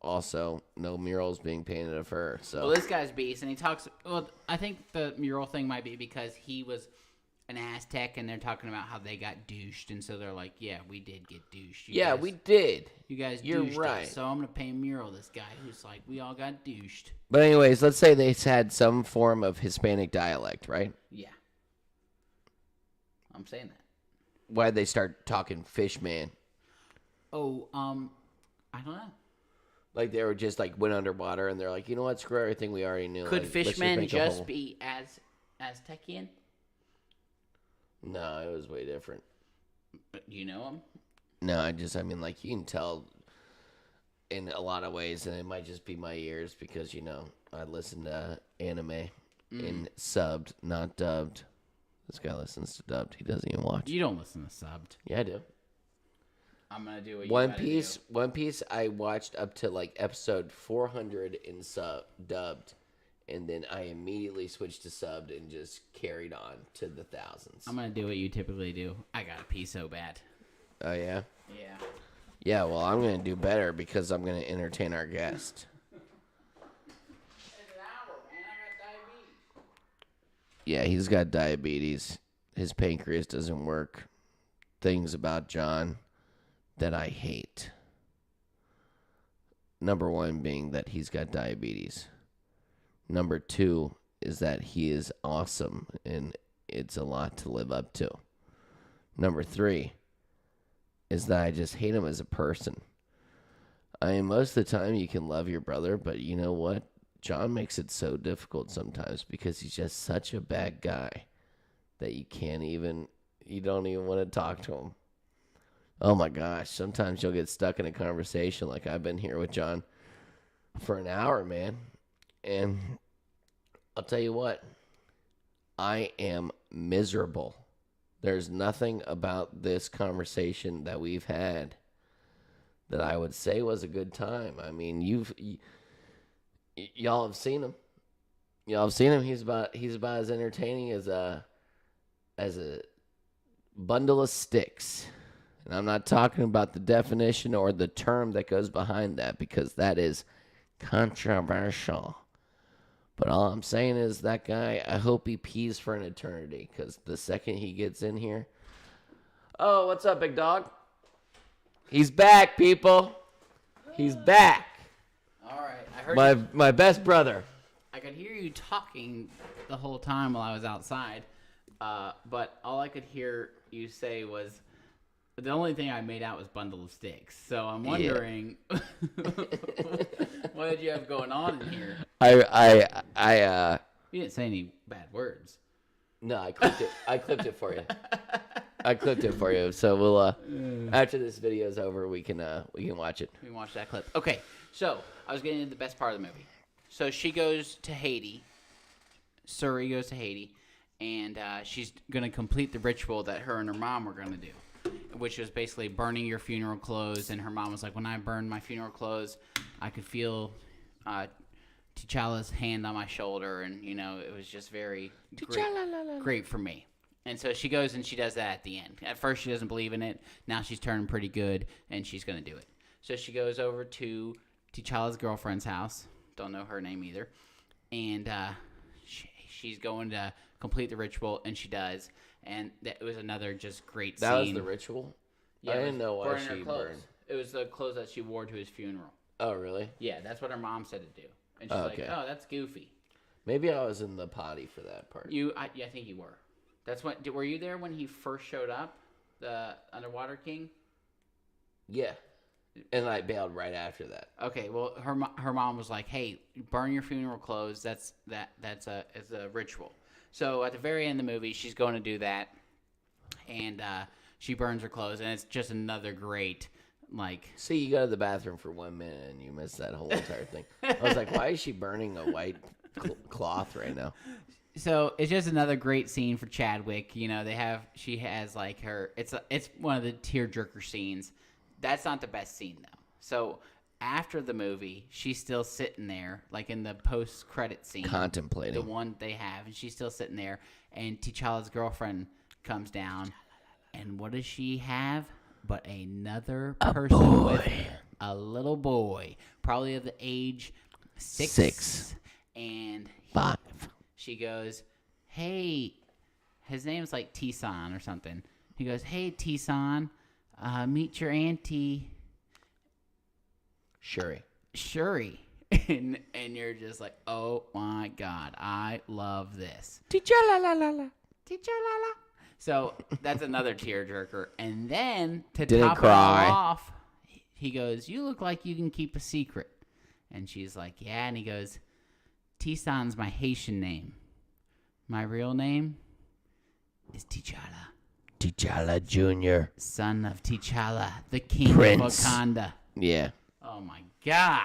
also no murals being painted of her. So Well, this guy's beast, and he talks. Well, I think the mural thing might be because he was an Aztec, and they're talking about how they got douched, and so they're like, "Yeah, we did get douched. yeah, we did. You guys You're douched right. us, so I'm gonna paint a mural of this guy who's like, we all got douched." But anyways, let's say they had some form of Hispanic dialect, right? Yeah, I'm saying that. Why'd they start talking fish man? Oh, I don't know. Like they were just like went underwater and they're like, you know what, screw everything we already knew. Could Like, let's fishmen make a just whole- be Aztecian? No, it was way different. You know them? No, I mean, like you can tell in a lot of ways, and it might just be my ears because I listen to anime in subbed, not dubbed. This guy listens to dubbed. He doesn't even watch. You don't listen to subbed. Yeah, I do. I'm gonna do what you One gotta Piece. do. One Piece. I watched up to like episode 400 in dubbed, and then I immediately switched to subbed and just carried on to the thousands. I'm gonna do what you typically do. I gotta pee so bad. Oh yeah. Yeah. Yeah. Well, I'm gonna do better because I'm gonna entertain our guest. It's an hour, man. I got diabetes. Yeah, he's got diabetes. His pancreas doesn't work. Things about John that I hate. Number one being that he's got diabetes. Number two is that he is awesome and it's a lot to live up to. Number three is that I just hate him as a person. I mean, most of the time you can love your brother, but you know what? John makes it so difficult sometimes because he's just such a bad guy that you don't even want to talk to him. Oh my gosh, sometimes you'll get stuck in a conversation like I've been here with John for an hour, man. And I'll tell you what, I am miserable. There's nothing about this conversation that we've had that I would say was a good time. I mean, y'all have seen him. Y'all have seen him. He's about as entertaining as a bundle of sticks. And I'm not talking about the definition or the term that goes behind that because that is controversial. But all I'm saying is that guy, I hope he pees for an eternity because the second he gets in here. Oh, what's up, big dog? He's back, people. He's back. All right. I heard My best brother. I could hear you talking the whole time while I was outside, but all I could hear you say was, the only thing I made out was bundle of sticks. So I'm wondering, what did you have going on in here? You didn't say any bad words. No, I clipped it. I clipped it for you. I clipped it for you. So we'll after this video's over, we can watch it. We can watch that clip. Okay, so I was getting into the best part of the movie. So she goes to Haiti. Suri goes to Haiti, and she's gonna complete the ritual that her and her mom were gonna do, which was basically burning your funeral clothes. And her mom was like, when I burned my funeral clothes, I could feel T'Challa's hand on my shoulder, and it was just very great for me. And so she goes and she does that at the end. At first she doesn't believe in it. Now she's turning pretty good, and she's gonna do it. So she goes over to T'Challa's girlfriend's house. Don't know her name either. And she's going to complete the ritual, and she does. And it was another just great scene. That was the ritual? Yeah, I it didn't was know why burning her she clothes. burned. It was the clothes that she wore to his funeral. Oh, really? Yeah, that's what her mom said to do. And she's Okay. like, oh, that's goofy. Maybe I was in the potty for that part. I think you were. That's when. Were you there when he first showed up, the Underwater King? Yeah. And I bailed right after that. Okay, well, her mom was like, "Hey, burn your funeral clothes. It's a ritual." So at the very end of the movie, she's going to do that, and she burns her clothes, and it's just another great See, you go to the bathroom for 1 minute and you miss that whole entire thing. I was like, why is she burning a white cloth right now? So it's just another great scene for Chadwick. She has her. It's one of the tearjerker scenes. That's not the best scene though. So after the movie, she's still sitting there, in the post-credit scene, Contemplating. the one they have, and she's still sitting there. And T'Challa's girlfriend comes down, and what does she have? But another person with her. a little boy, probably of the age 6. 6. And 5. she goes, hey, his name's like T-San or something. He goes, hey, T-San, meet your auntie, Shuri. and you're just like, oh my God, I love this. Teacher la la la la. Teacher la la. So that's another tearjerker. And then to Didn't top cry. it all off, he goes, you look like you can keep a secret. And she's like, yeah. And he goes, T-San's my Haitian name. My real name is T'Challa. T'Challa Jr. Son of T'Challa, the king Prince. of Wakanda. Yeah. Oh my God.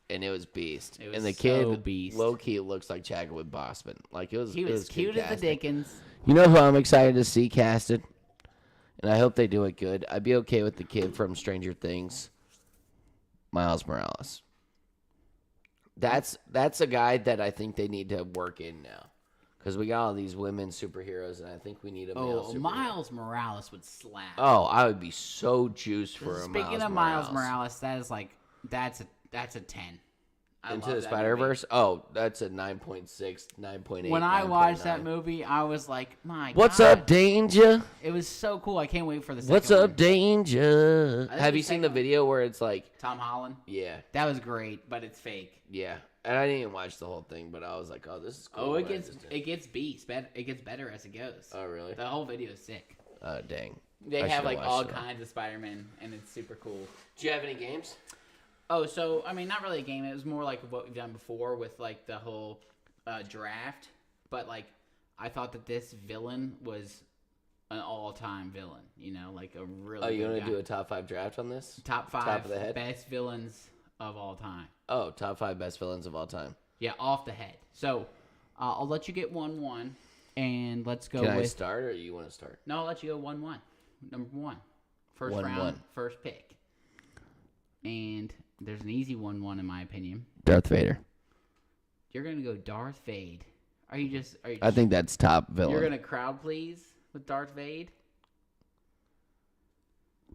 And it was beast. It was and the so kid, beast. low key, looks like Chadwick Boseman. Like it was. He was cute as the casting. Dickens. You know who I'm excited to see casted, and I hope they do it good. I'd be okay with the kid from Stranger Things, Miles Morales. That's a guy that I think they need to work in now, because we got all these women superheroes, and I think we need a male Oh, superhero. Miles Morales would slap. Oh, I would be so juiced for a Speaking of Miles Morales, that is like that's a 10. I Into love the that Spider movie. Verse. Oh, that's a 9.6, 9.8. When I watched that 9.9. movie, I was like, my What's God. up, Danger? It was so cool. I can't wait for the second What's up, one. Danger? think Have the you seen the second- video where it's like, Tom Holland. yeah, That was great, but it's fake. yeah. And I didn't even watch the whole thing, but I was like, oh, this is cool. Oh, but I just didn't. it gets beast. It gets better as it goes. Oh, really? The whole video is sick. Oh, dang. They I have should've like watched all it all. kinds of Spider-Man, and it's super cool. Do you have any games? Oh, so I mean, not really a game. It was more like what we've done before with like the whole draft. But like, I thought that this villain was an all-time villain. You know, like a really. Oh, you want want to do a top 5 draft on this? top 5 top of the head? best villains of all time? Oh, top 5 best villains of all time. Yeah, off the head. So I'll let you get 1-1, and let's go Can with. I start, or you want to start? No, I'll let you go 1-1. Number 1. First 1-1. round, first pick. And there's an easy 1-1 in my opinion. Darth Vader. You're gonna go Darth Vade. Are you just? I think that's top villain. You're gonna crowd please with Darth Vade?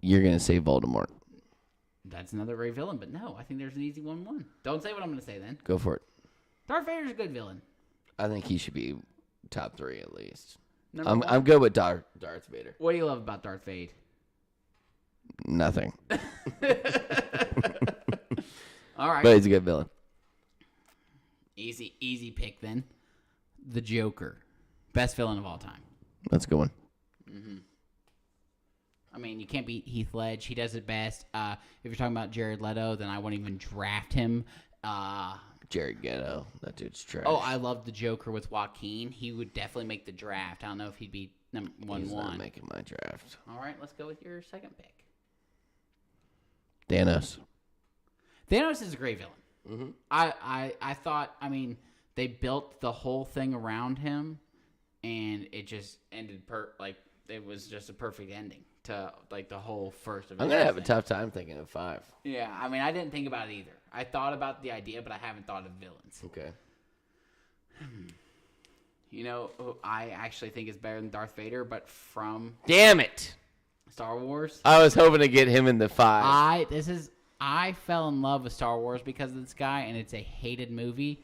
You're gonna say Voldemort. That's another great villain, but no, I think there's an easy 1-1. Don't say what I'm gonna say then. Go for it. Darth Vader's a good villain. I think he should be top 3 at least. Number I'm 1. good with Darth Vader. What do you love about Darth Vade? Nothing. All right. But he's a good villain. Easy pick then. The Joker. Best villain of all time. That's a good one. I mean, you can't beat Heath Ledge. He does it best. If you're talking about Jared Leto, then I wouldn't even draft him. Jared Leto. That dude's trash. Oh, I love the Joker with Joaquin. He would definitely make the draft. I don't know if he'd be number 1-1. He's not making my draft. All right, let's go with your second pick. Thanos. Thanos is a great villain. Mm-hmm. I thought, I mean, they built the whole thing around him, and it just ended it was just a perfect ending to like the whole first of I'm gonna have a tough time thinking of 5. Yeah, I mean, I didn't think about it either. I thought about the idea, but I haven't thought of villains. Okay. You know, who I actually think is better than Darth Vader, but from Damn it! Star Wars. I was hoping to get him in the 5. I fell in love with Star Wars because of this guy, and it's a hated movie.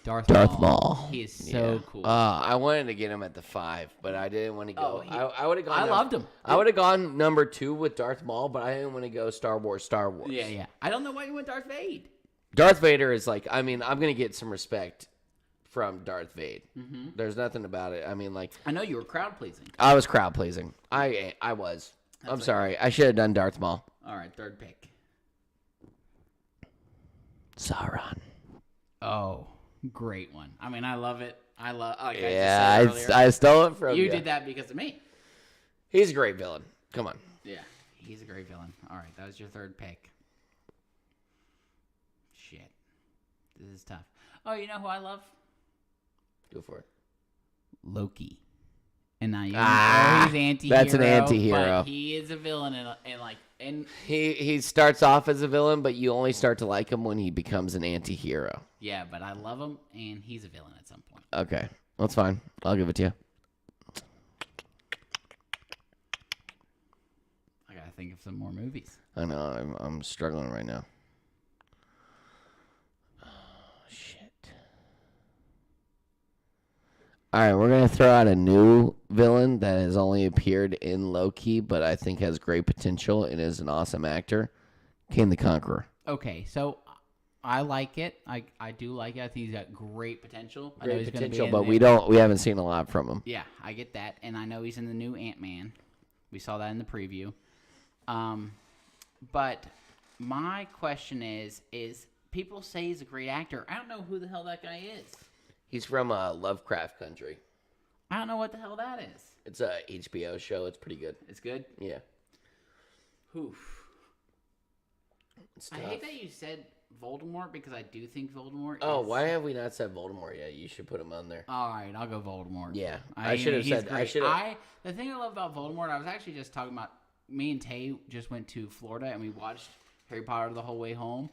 Darth Maul. He is so cool. I wanted to get him at the 5, but I didn't want to go. I would have gone. I loved him. I would have gone number 2 with Darth Maul, but I didn't want to go Star Wars. Yeah. I don't know why you went Darth Vader. Darth Vader is like. I mean, I'm gonna get some respect from Darth Vader. Mm-hmm. There's nothing about it. I mean, like. I know you were crowd pleasing. I was crowd pleasing. I was. I'm sorry. I should have done Darth Maul. All right, third pick. Sauron. Oh, great one. I mean, I love it. Yeah, I stole it from you. You did that because of me. He's a great villain. Come on. Yeah, he's a great villain. All right, that was your third pick. Shit. This is tough. Oh, you know who I love? Go for it. Loki. And now he's anti-hero. That's an anti-hero. But he is a villain and He starts off as a villain, but you only start to like him when he becomes an anti-hero. yeah, but I love him and he's a villain at some point. Okay, that's fine. I'll give it to you. I gotta think of some more movies. I know. I'm struggling right now. Oh, shit. All right, we're going to throw out a new villain that has only appeared in Loki, but I think has great potential and is an awesome actor. Kane the Conqueror. Okay, so I like it. I do like it. I think he's got great potential. I know Great he's gonna be potential, in but the- we haven't seen a lot from him. Yeah, I get that, and I know he's in the new Ant-Man. We saw that in the preview. But my question is people say he's a great actor. I don't know who the hell that guy is. He's from Lovecraft Country. I don't know what the hell that is. It's a HBO show. It's pretty good. It's good? Yeah. Oof. It's I tough. hate that you said Voldemort because I do think Voldemort Oh, is... why have we not said Voldemort yet? You should put him on there. All right, I'll go Voldemort. Yeah, I I should have he's said. I great. should have. The thing I love about Voldemort, I was actually just talking about. Me and Tay just went to Florida and we watched Harry Potter the whole way home.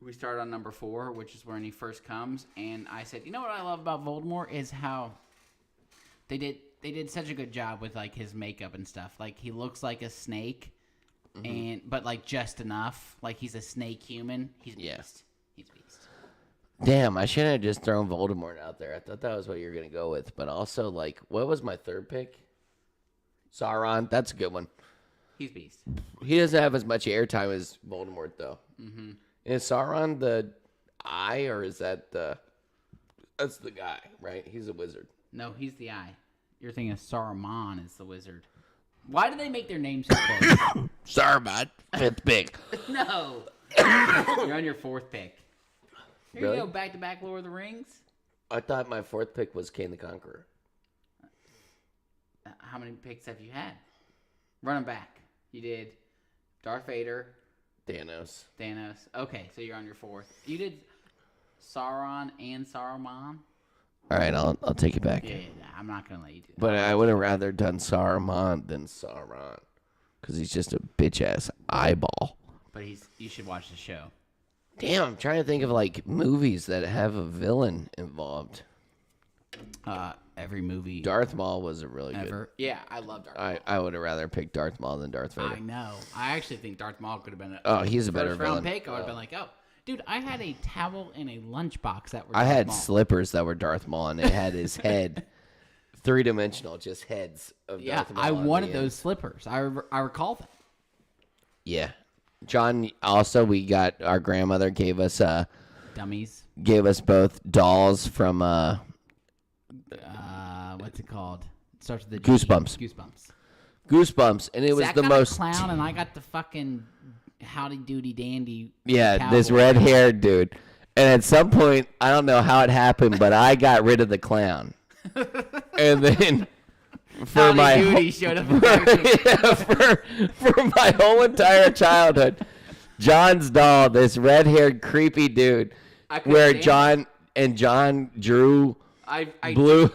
We started on number 4, which is when he first comes, and I said, you know what I love about Voldemort is how they did such a good job with like his makeup and stuff. Like he looks like a snake, but like just enough. Like he's a snake human. He's a beast. Yeah. He's a beast. Damn, I shouldn't have just thrown Voldemort out there. I thought that was what you were gonna go with, but also like, what was my third pick? Sauron. That's a good one. He's beast. He doesn't have as much airtime as Voldemort, though. Mm-hmm. Is Sauron the eye, or is that the... That's the guy, right? He's a wizard. No, he's the eye. You're thinking of Saruman is the wizard. Why do they make their names so close? Saruman, 5th pick. No. You're on your 4th pick. Here Really? you go, back-to-back Lord of the Rings. I thought my 4th pick was Kane the Conqueror. How many picks have you had? Run them back. You did Darth Vader, Thanos. Okay, so you're on your 4th. You did Sauron and Saruman. All right, I'll take it back. Yeah, I'm not gonna let you do that. But I would have rather done Saruman than Sauron, because he's just a bitch ass eyeball. But you should watch the show. Damn, I'm trying to think of like movies that have a villain involved. Every movie Darth Maul was a really good. ever. Yeah, I love Darth Maul. I would have rather picked Darth Maul than Darth Vader. I know. I actually think Darth Maul could have been He's a better first round villain. pick. I would have been like, oh, dude, I had a towel and a lunchbox that were. I Darth had Maul. slippers that were Darth Maul, and it had his head, 3-dimensional, just heads of Yeah, Darth Maul. I on the wanted end. those slippers. I recall that. Yeah, John. Also, our grandmother gave us Dummies. both dolls from What's it called? It starts with the Goosebumps. Goosebumps, and it was Zach the got most a clown, and I got the fucking howdy doody dandy. Yeah, this cowboy. red-haired dude. And at some point, I don't know how it happened, but I got rid of the clown. And then for Howdy my Doody showed up. for my whole entire childhood, John's doll, this red-haired creepy dude, I couldn't where stand John drew I blue.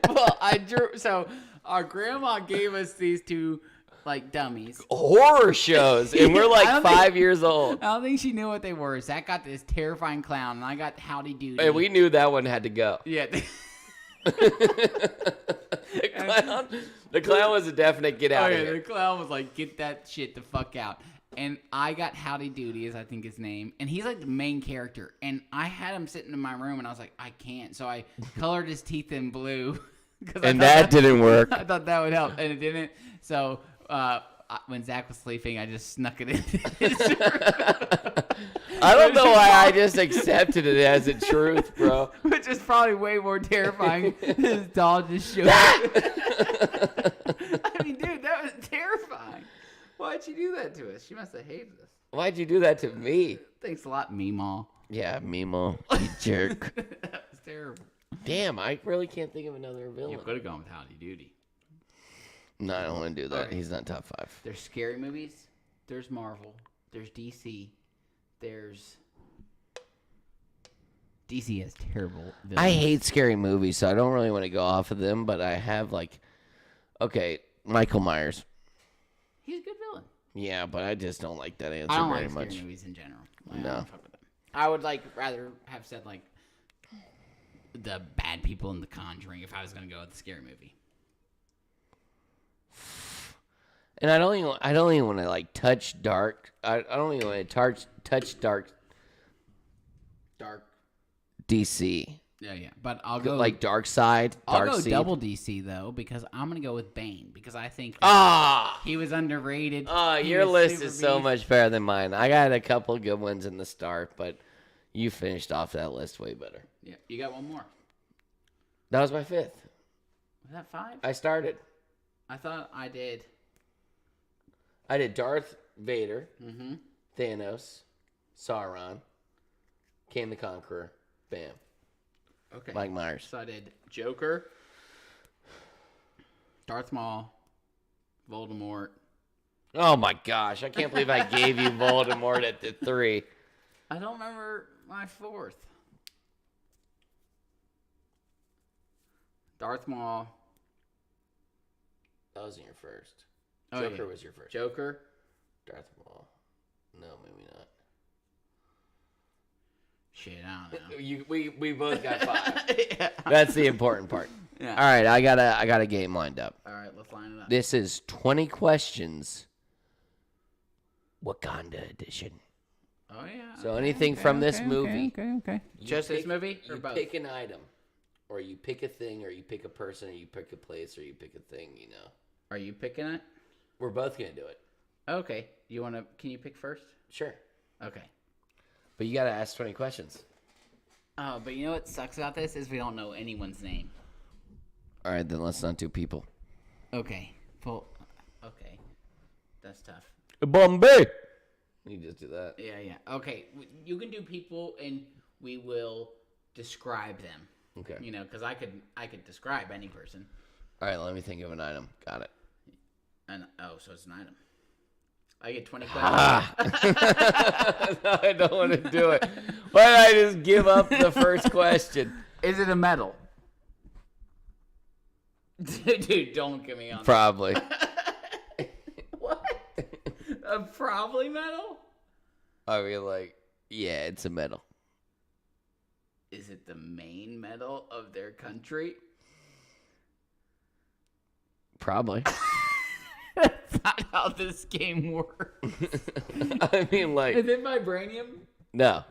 Well, I drew. So our grandma gave us these two like dummies. horror shows, and we're I like don't 5 years old. I don't think she knew what they were. Zach got this terrifying clown, and I got howdy doody. And we knew that one had to go. Yeah. The clown was a definite get out of The here. clown was like, "Get that shit the fuck out." And I got Howdy Doody, as I think his name, and he's like the main character. And I had him sitting in my room, and I was like, I can't. So I colored his teeth in blue. And that didn't work. I thought that would help, and it didn't. So when Zach was sleeping, I just snuck it in his room. I don't know why I just accepted it as a truth, bro. Which is probably way more terrifying than his doll just showed up. I mean, dude, that was terrifying. Why'd she do that to us? She must have hated us. Why'd you do that to me? Thanks a lot, Meemaw. Yeah, Mimo, you jerk. That was terrible. Damn, I really can't think of another You villain. could have gone with Howdy Doody. No, I don't want to do that. Alright. He's not top 5. There's scary movies. There's Marvel. There's DC. There's... DC has terrible villains. I hate scary movies, so I don't really want to go off of them, but I have Michael Myers. He's a good villain. Yeah, but I just don't like that answer I don't very like scary much. movies in general. No. I don't fuck with them. I would rather have said the bad people in The Conjuring if I was gonna go with the scary movie. And I don't even want to like touch dark. I don't even want to touch dark DC. Yeah. But I'll go Like Dark Side. I'll go Darkseid. double DC though because I'm gonna go with Bane because I think he was underrated. Your list is so beast. much better than mine. I got a couple good ones in the start, but you finished off that list way better. Yeah, you got one more. That was my 5th. Was that 5? I started. I thought I did. I did Darth Vader, Mm-hmm. Thanos, Sauron, Kane the Conqueror, bam. Okay. Mike Myers. So I did Joker, Darth Maul, Voldemort. Oh my gosh, I can't believe I gave you Voldemort at the 3. I don't remember my 4th. Darth Maul. That wasn't your first. Oh, Joker yeah. was your first. Joker. Darth Maul. No, maybe not. Shit, I don't know. We both got 5. Yeah. That's the important part. Yeah. All right, I got a game lined up. All right, let's line it up. This is 20 questions. Wakanda edition. Oh yeah. So anything from this movie. Okay. You Just this pick- movie or you both? pick an item, or you pick a thing, or you pick a person, or you pick a place, or you pick a thing. You know, Are you picking it? we're both gonna do it. Okay. You wanna? Can you pick first? Sure, Okay. but you gotta ask 20 questions. Oh, but you know what sucks about this is we don't know anyone's name. All right, then let's not do people. Okay. Well, okay. That's tough. Bombay. You just do that. Yeah. Okay. You can do people, and we will describe them. Okay. You know, because I could describe any person. All right, let me think of an item. Got it. And so it's an item. I get 20 questions. No, I don't want to do it. Why did I just give up the first question? Is it a metal? Dude, don't get me on. Probably. What? Probably metal? I mean, like, yeah, it's a metal. Is it the main metal of their country? Probably. That's not how this game works. I mean, like, Is it vibranium? no,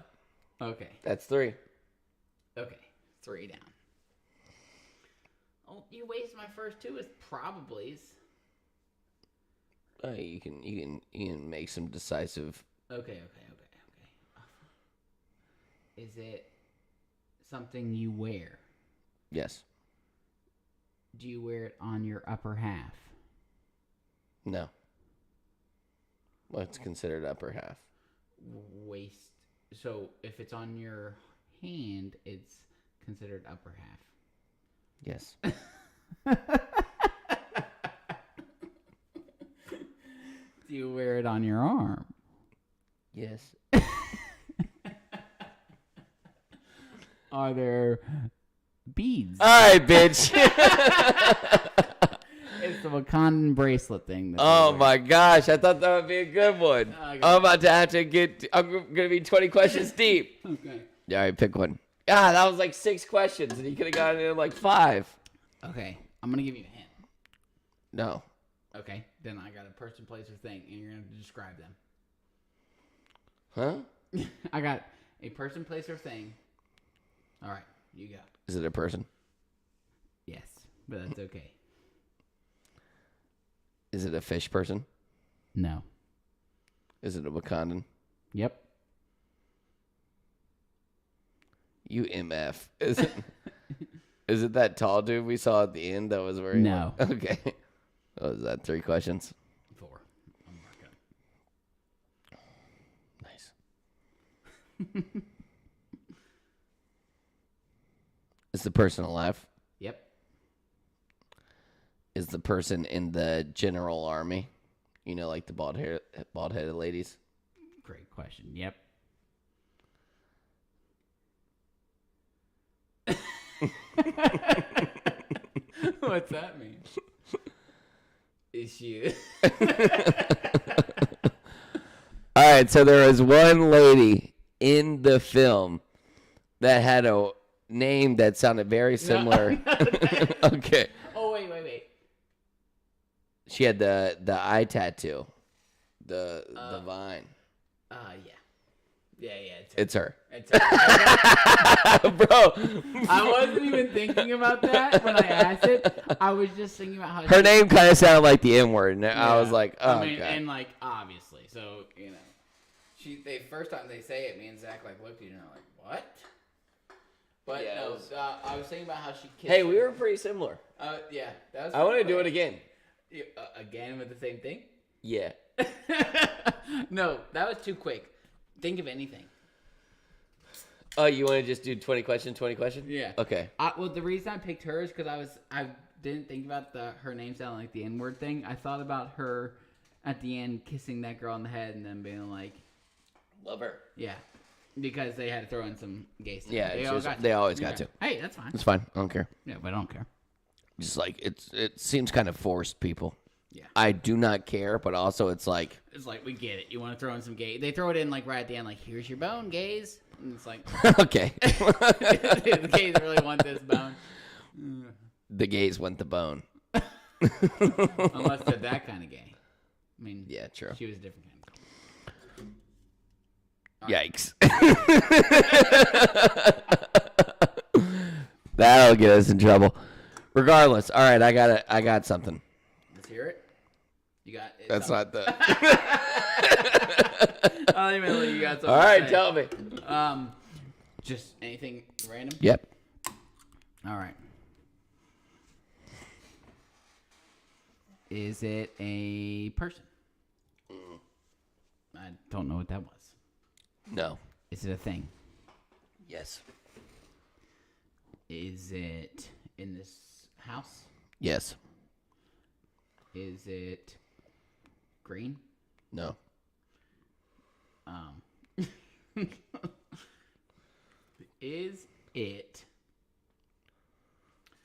Okay. that's 3. Okay. 3 down. Oh, you wasted my first 2 with probablys. You can make some decisive. Okay. Is it something you wear? Yes. Do you wear it on your upper half? No. What's considered upper half? Waist. So if it's on your hand, it's considered upper half. Yes. Do you wear it on your arm? Yes. Are there beads? All right, bitch. It's the Wakandan bracelet thing. That Oh they wear. my gosh, I thought that would be a good one. Okay. I'm about to have to get. I'm gonna be 20 questions deep. Okay. All right, pick one. Ah, that was like 6 questions, and you could have gotten it in like 5. Okay. I'm gonna give you a hint. No. Okay. Then I got a person, place, or thing, and you're gonna describe them. Huh? I got a person, place, or thing. All right. You go. Is it a person? Yes, but that's okay. Is it a fish person? No. Is it a Wakandan? Yep. You MF. Is it? Is it that tall dude we saw at the end that was wearing? No. Okay. Oh, is that 3 questions? 4. I'm marking. Nice. Is the person alive? Yep. Is the person in the general army? You know, like the bald-headed ladies. Great question. Yep. What's that mean? Is she? All right, so there was one lady in the film that had a name that sounded very similar. Okay. Oh, wait. She had the eye tattoo. The vine. Yeah. Yeah, It's her. It's her. Bro. I wasn't even thinking about that when I asked it. I was just thinking about how Her name kind of sounded like the N-word, and I was like, oh, I mean, God. and like obviously, so you know, they first time they say it, me and Zach like looked at each other like, what? But Yeah, no, I was thinking about how she kissed. Hey, we were pretty similar. Yeah, that was. I want to do it again. Again with the same thing. Yeah. No, that was too quick. Think of anything. Oh, you want to just do 20 question? Yeah. Okay. Well, the reason I picked her is because I didn't think about her name sounding like the N-word thing. I thought about her at the end kissing that girl on the head and then being like, Love her. yeah, because they had to throw in some gay stuff. Yeah, They they always got to. Hey, that's fine. It's fine. I don't care. Yeah, but I don't care. Just like it seems kind of forced, people. Yeah. I do not care, but also it's like It's like, we get it. You want to throw in some gay. They throw it in like right at the end, like, here's your bone, gays. And it's like, okay. the gays really want this bone. The gays want the bone. Unless they're that kind of gay. I mean, Yeah, true. she was a different kind of gay. Yikes. That'll get us in trouble. Regardless, all right, I got something. Let's hear it. You got it. That's not the. Ultimately, you got something. All right, to say. tell me. Just anything random? Yep. All right. Is it a person? I don't know what that was. No. Is it a thing? Yes. Is it in this house? Yes. Is it green? No. Is it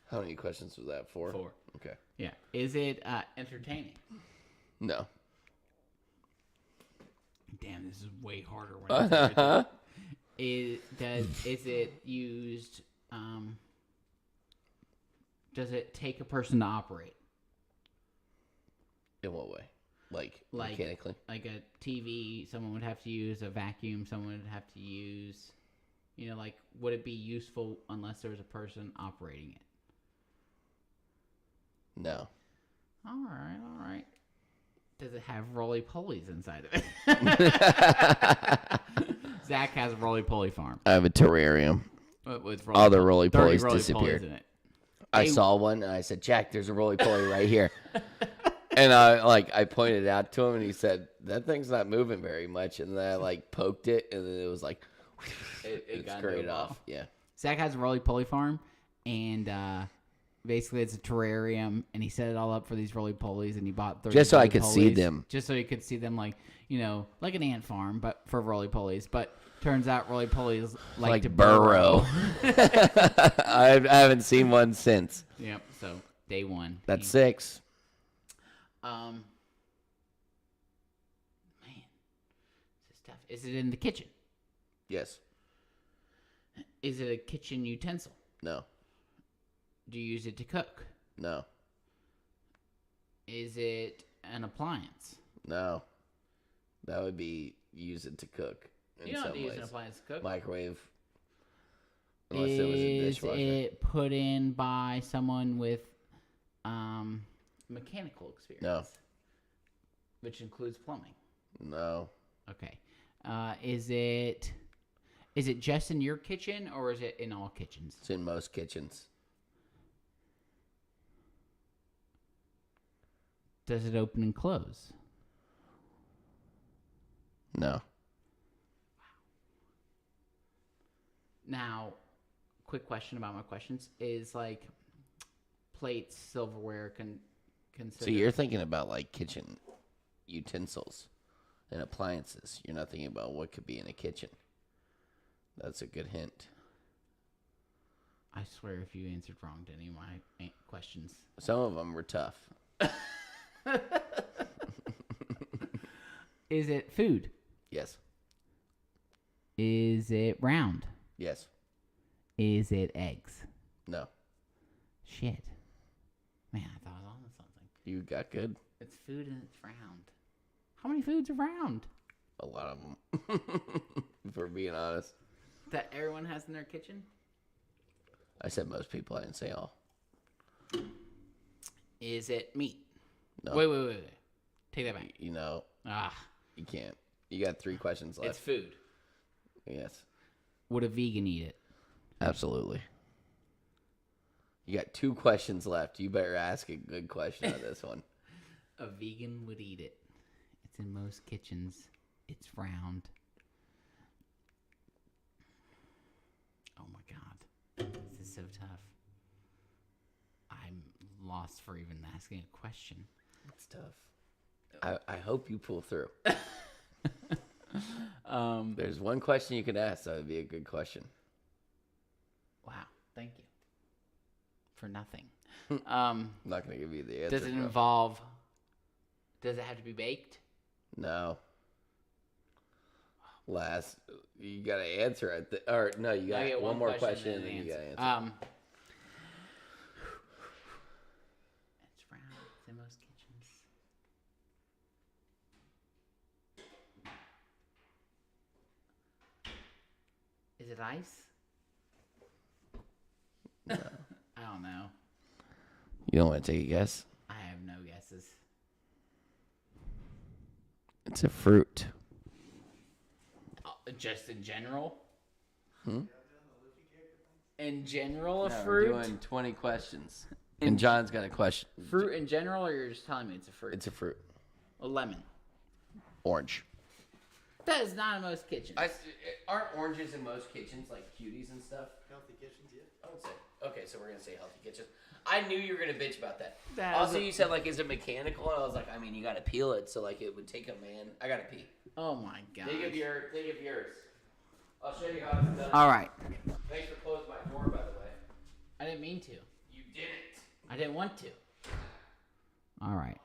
How many questions was that for? 4? Okay. Yeah. Is it entertaining? No. Damn, this is way harder when I say everything. Is it used? Does it take a person to operate? In what way? Like mechanically? Like a TV, someone would have to use a vacuum. Someone would have to use, like, would it be useful unless there was a person operating it? No. All right. Does it have roly-polies inside of it? Zach has a roly-poly farm. I have a terrarium. With All the roly-polies 30 disappeared. in it. I saw one and I said, Jack, there's a roly-poly right here. And I pointed it out to him and he said, that thing's not moving very much. And then I poked it and then it was like, it got scurried into a ball. off. Yeah. Zach has a roly-poly farm, and basically it's a terrarium, and he set it all up for these roly-polies, and he bought 30 Just so I could see roly-polies, them. Just so he could see them, like an ant farm, but for roly-polies. But turns out roly-polies like to burrow. I haven't seen one since. Yep, so day one. That's 6. Man, this is tough. Is it in the kitchen? Yes. Is it a kitchen utensil? No. Do you use it to cook? No. Is it an appliance? No. That would be use it to cook. You don't have to use an appliance to cook. Microwave. Unless it was a dishwasher. Is it put in by someone with mechanical experience? No. Which includes plumbing. No. Okay. Is it just in your kitchen or is it in all kitchens? It's in most kitchens. Does it open and close? No. Now, quick question about my questions is plates, silverware considered. So you're thinking about kitchen utensils and appliances. You're not thinking about what could be in a kitchen. That's a good hint. I swear if you answered wrong to any of my questions. Some of them were tough. Is it food? Yes. Is it round? Yes. Is it eggs? No. Shit. Man, I thought I was on to something. You got good. It's food and it's round. How many foods are round? A lot of them. If we're being honest. That everyone has in their kitchen? I said most people. I didn't say all. Is it meat? No. Wait. Take that back. You know, Ah, you can't. You got 3 questions left. it's food. Yes. Would a vegan eat it? Absolutely. You got 2 questions left. You better ask a good question on this one. A vegan would eat it. It's in most kitchens. It's round. Oh my god. This is so tough. I'm lost for even asking a question. It's tough. I hope you pull through. There's one question you could ask that would be a good question. Wow. Thank you. For nothing. I'm not going to give you the answer. Does it involve... Does it have to be baked? No. You got to answer it. Or no, you got I get one more question and and then you got to answer. It's round. It's in most kitchens. Is it ice? No. I don't know. You don't want to take a guess? I have no guesses. It's a fruit. Just in general? Hmm? In general, a No, fruit? we're doing 20 questions. And John's got a question. Fruit in general, or you're just telling me it's a fruit? It's a fruit. A lemon. Orange. That is not in most kitchens. Aren't oranges in most kitchens like cuties and stuff? Healthy kitchens, yeah. I would say. Okay, so we're going to say healthy kitchen. I knew you were going to bitch about that. That Also, is a- you said, like, is it mechanical? And I was like, I mean, you got to peel it. So, like, it would take a man. I got to pee. Oh my god. Think of yours. I'll show you how it's done. All right. Thanks for closing my door, by the way. I didn't mean to. You didn't. I didn't want to. All right.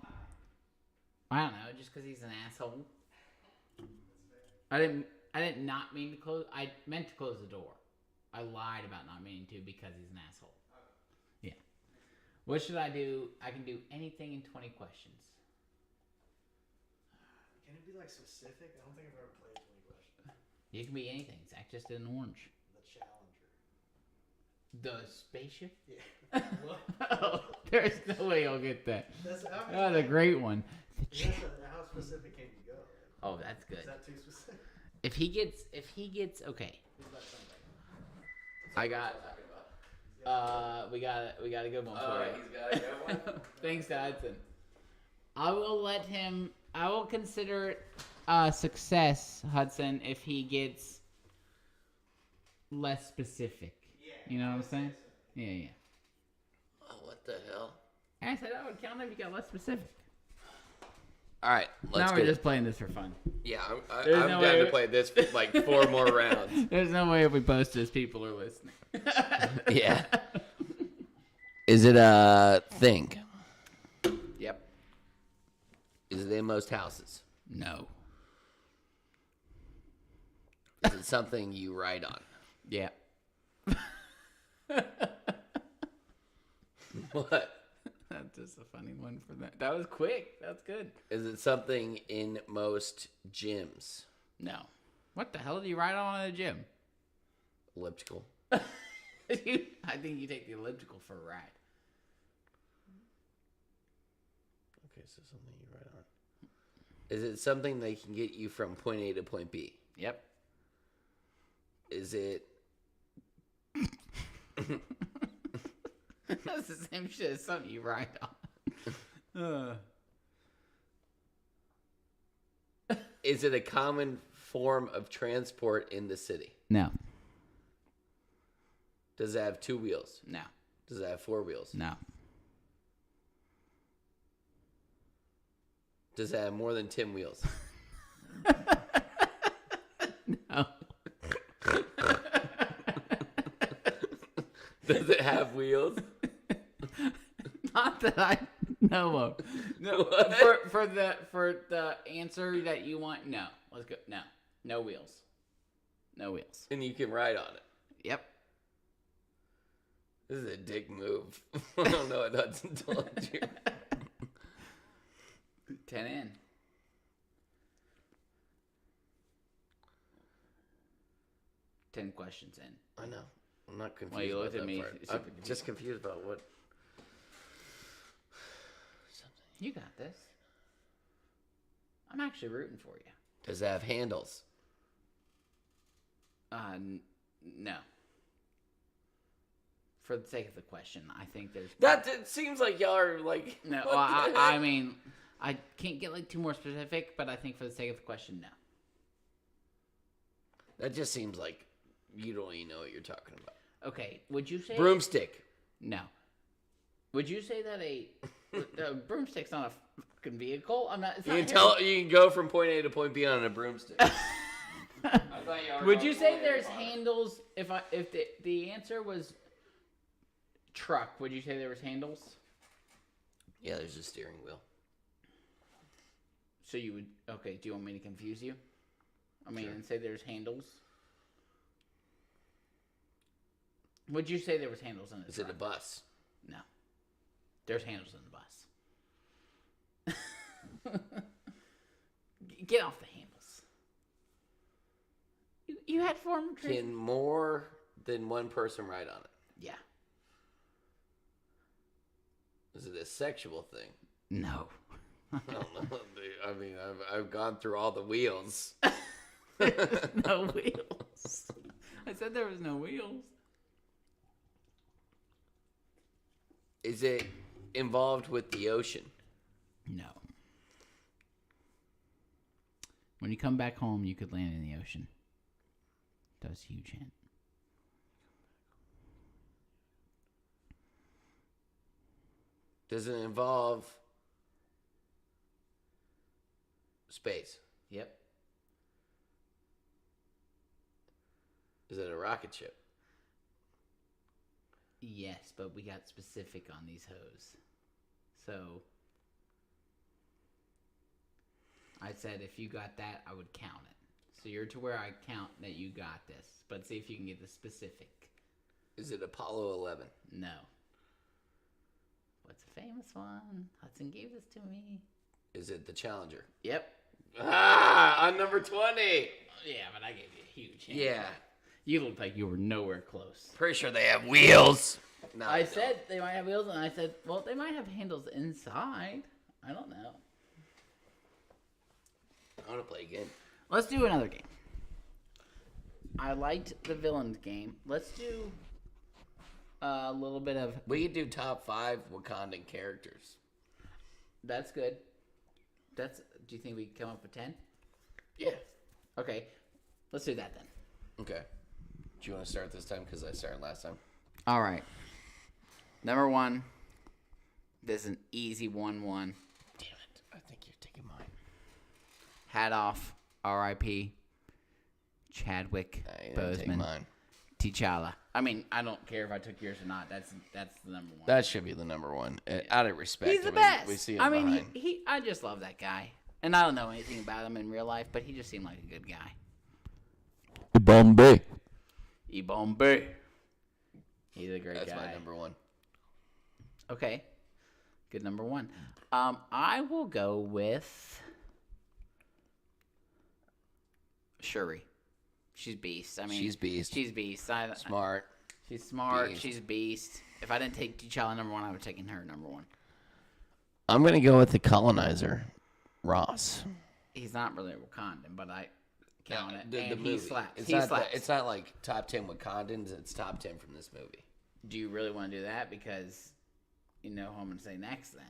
I don't know, just because he's an asshole. I didn't not mean to close. I meant to close the door. I lied about not meaning to because he's an asshole. Yeah. What should I do? I can do anything in 20 questions. Can it be like specific? I don't think I've ever played 20 questions. It can be anything. Zach just did an orange. The Challenger. The spaceship? Yeah. Oh, there's no way you'll get that. That's That was a great one. how specific can you go? Oh, that's Is good. that too specific? If he gets okay. Who's that somebody? I got. We got a good one for you. He's got a good one. Thanks, Hudson. I will consider it success, Hudson, if he gets less specific. Yeah. You know what I'm saying? Yeah. Oh, what the hell? I said I would count if you got less specific. All right, let's Now get we're just playing this for fun. Yeah, There's I'm no down way- to play this for like 4 more rounds. There's no way if we post this, people are listening. Yeah. Is it a thing? Yep. Is it in most houses? No. Is it something you write on? Yeah. What? That's just a funny one for that. That was quick. That's good. Is it something in most gyms? No. What the hell do you ride on in a gym? Elliptical. I think you take the elliptical for a ride. Okay, so something you write on. Is it something that can get you from point A to point B? Yep. Is it... That's the same shit as something you ride on. Is it a common form of transport in the city? No. Does it have 2 wheels? No. Does it have 4 wheels? No. Does it have more than 10 wheels? No. Does it have wheels? Not that I know of. No. For the answer that you want, no. Let's go. No. No wheels. No wheels. And you can ride on it. Yep. This is a dick move. I don't know what Hudson told you. 10 in. Ten questions in. I know. I'm not confused. Well, you looked about at that me part. super I'm confused. just confused about what. You got this. I'm actually rooting for you. Does it have handles? No. For the sake of the question, I think there's... That it seems like y'all are like... No, what well, the I heck? mean, I can't get like too more specific, but I think for the sake of the question, no. That just seems like you don't even know what you're talking about. Okay, would you say... Broomstick. No. Would you say that a broomstick's not a fucking vehicle? I'm not... It's not You can go from point A to point B on a broomstick. Would you say there's handles? If the answer was truck, would you say there was handles? Yeah, there's a steering wheel. So you would... Okay, do you want me to confuse you? I mean, Sure. and say there's handles? Would you say there was handles in it? Is it a bus? No. There's handles in the bus. Get off the handles. You had form of transportation. Can more than one person ride on it? Yeah. Is it a sexual thing? No. I don't know. I mean, I've gone through all the wheels. No wheels. I said there was no wheels. Is it involved with the ocean? No. When you come back home, you could land in the ocean. That was a huge hint. Does it involve space? Yep. Is it a rocket ship? Yes, but we got specific on these hoes. So I said if you got that, I would count it. So you're to where I count that you got this. But see if you can get the specific. Is it Apollo 11? No. What's a famous one? Hudson gave this to me. Is it the Challenger? Yep. Ah, on number 20. Yeah, but I gave you a huge hint. Yeah. You looked like you were nowhere close. Pretty sure they have wheels. No, I they said they might have wheels, and I said, well, they might have handles inside. I don't know. don't. I want to play again. Let's do another game. I liked the villains game. Let's do a little bit of... We could do top 5 Wakandan characters. That's good. Do you think we can come up with 10? Yeah. Okay. Let's do that then. Okay. Do you want to start this time? Because I started last time. All right. Number 1. This is an easy 1-1. Damn it. I think you're taking mine. Hat off. R.I.P. Chadwick You're gonna take Boseman. mine. T'Challa. I mean, I don't care if I took yours or not. That's the number 1. That should be the number 1. Out of respect. He's the I mean, best. We see him I mean, behind. I just love that guy. And I don't know anything about him in real life, but he just seemed like a good guy. Bombay. Ibombe. He's a great That's guy. my number 1. Okay. Good number 1. I will go with Shuri. She's beast. I mean, She's beast. She's beast. Smart. She's smart. Beast. She's beast. If I didn't take T'Challa number 1, I would have taken her number 1. I'm going to go with the colonizer, Ross. He's not really Wakandan, but I count it. The and movie. he slaps. It's He not slaps. it's not like top 10 Wakandans. It's top 10 from this movie. Do you really want to do that? Because you know who I'm going to say next then.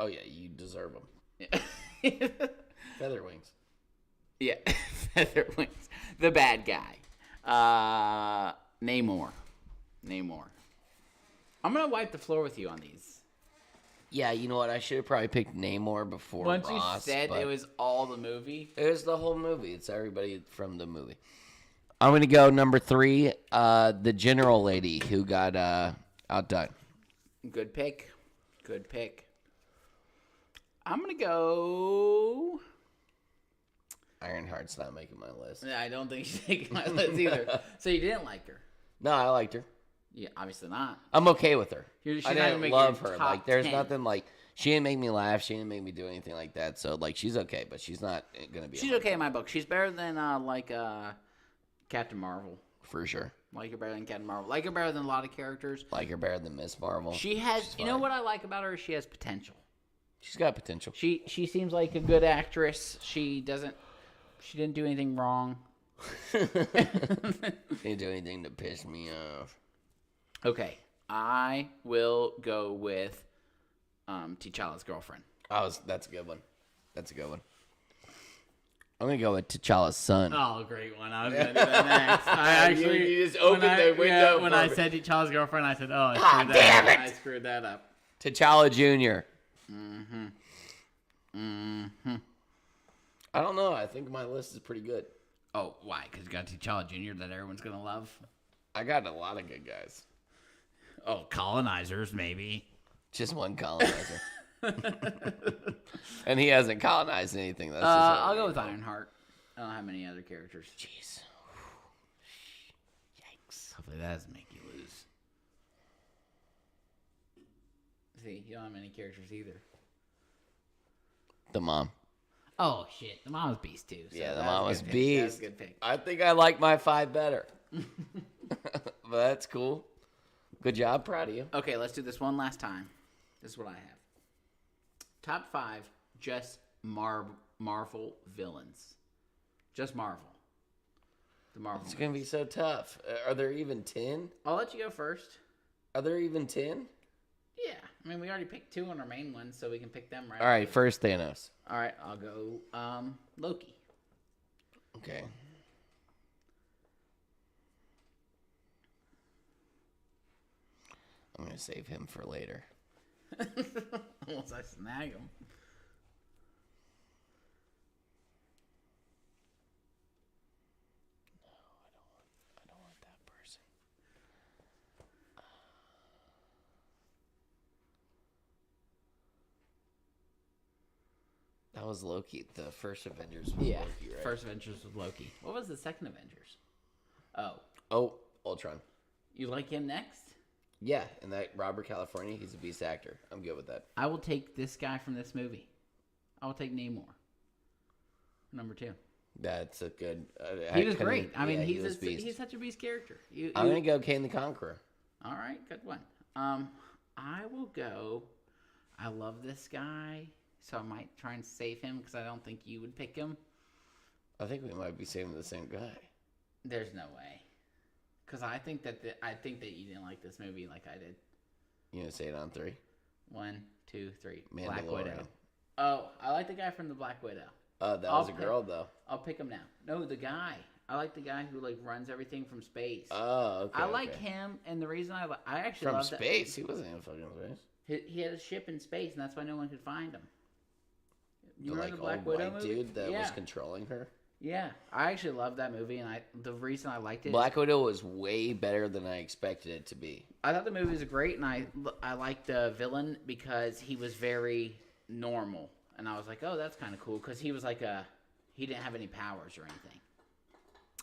Oh, yeah. You deserve them. Yeah. Feather wings. Yeah. Feather Wings. The bad guy. Namor. I'm going to wipe the floor with you on these. Yeah, you know what? I should have probably picked Namor before Once Ross. you said but it was all the movie. it was the whole movie. It's everybody from the movie. I'm going to go number 3, the general lady who got outdone. Good pick. I'm going to go... Ironheart's not making my list. I don't think she's taking my list either. So you didn't like her? No, I liked her. Yeah, obviously not. I'm okay with her. She's I not even didn't making love your her. top Like, there's 10. nothing like She didn't make me laugh. She didn't make me do anything like that. So like, she's okay, but she's not gonna be. She's okay in my book. She's better than Captain Marvel. For sure. Like her better than Captain Marvel. Like her better than a lot of characters. Like her better than Miss Marvel. She has. She's You know fine. what I like about her? She has potential. She's got potential. She seems like a good actress. She didn't do anything wrong. Didn't do anything to piss me off. Okay, I will go with T'Challa's girlfriend. That's a good one. That's a good one. I'm gonna go with T'Challa's son. Oh, great one! I was gonna do that next. I actually you just opened the window. when I said T'Challa's girlfriend, I said, "Oh, I screwed that up." T'Challa Jr. I don't know. I think my list is pretty good. Oh, why? Because you got T'Challa Jr. that everyone's gonna love. I got a lot of good guys. Oh, colonizers, maybe. Just one colonizer. And he hasn't colonized anything. That's I'll go with Ironheart. I don't have many other characters. Jeez. Yikes. Hopefully that doesn't make you lose. See, you don't have many characters either. The mom. Oh, shit. The mom was beast, too. So Yeah, the that mom was was a good pick. That was beast. a good pick. I think I like my 5 better. But that's cool. Good job. Proud of you. Okay, let's do this one last time. This is what I have. Top 5 just Marvel villains. Just Marvel. The Marvel. It's going to be so tough. Are there even 10? I'll let you go first. Are there even 10? Yeah. I mean, we already picked 2 on our main ones, so we can pick them right. All right, first Thanos. All right, I'll go Loki. Okay. I'm going to save him for later. Once I snag him. I don't want that person. That was Loki. The first Avengers was Yeah. Loki, right? First Avengers was Loki. What was the second Avengers? Oh, Ultron. You like him next? Yeah, and that Robert California, he's a beast actor. I'm good with that. I will take this guy from this movie. I will take Namor. Number 2. That's a good. He was great. I mean, he was beast. he's such a beast character. I'm gonna go Kane the Conqueror. All right, good one. I will go. I love this guy, so I might try and save him because I don't think you would pick him. I think we might be saving the same guy. There's no way, because I think that you didn't like this movie like I did. You gonna say it on 3? 1, 2, 3. Black Mandalorian. Widow. Oh, I like the guy from the Black Widow. That was a girl though. I'll pick him now. No, the guy. I like the guy who like runs everything from space. Oh, okay. I like okay. him, and the reason I actually From love space. He wasn't in fucking space. He had a ship in space, and that's why no one could find him. You The remember like the Black old Widow white movie? dude that Yeah. was controlling her. Yeah, I actually love that movie, and the reason I liked it. Black Widow was way better than I expected it to be. I thought the movie was great, and I liked the villain because he was very normal, and I was like, oh, that's kind of cool because he was like he didn't have any powers or anything.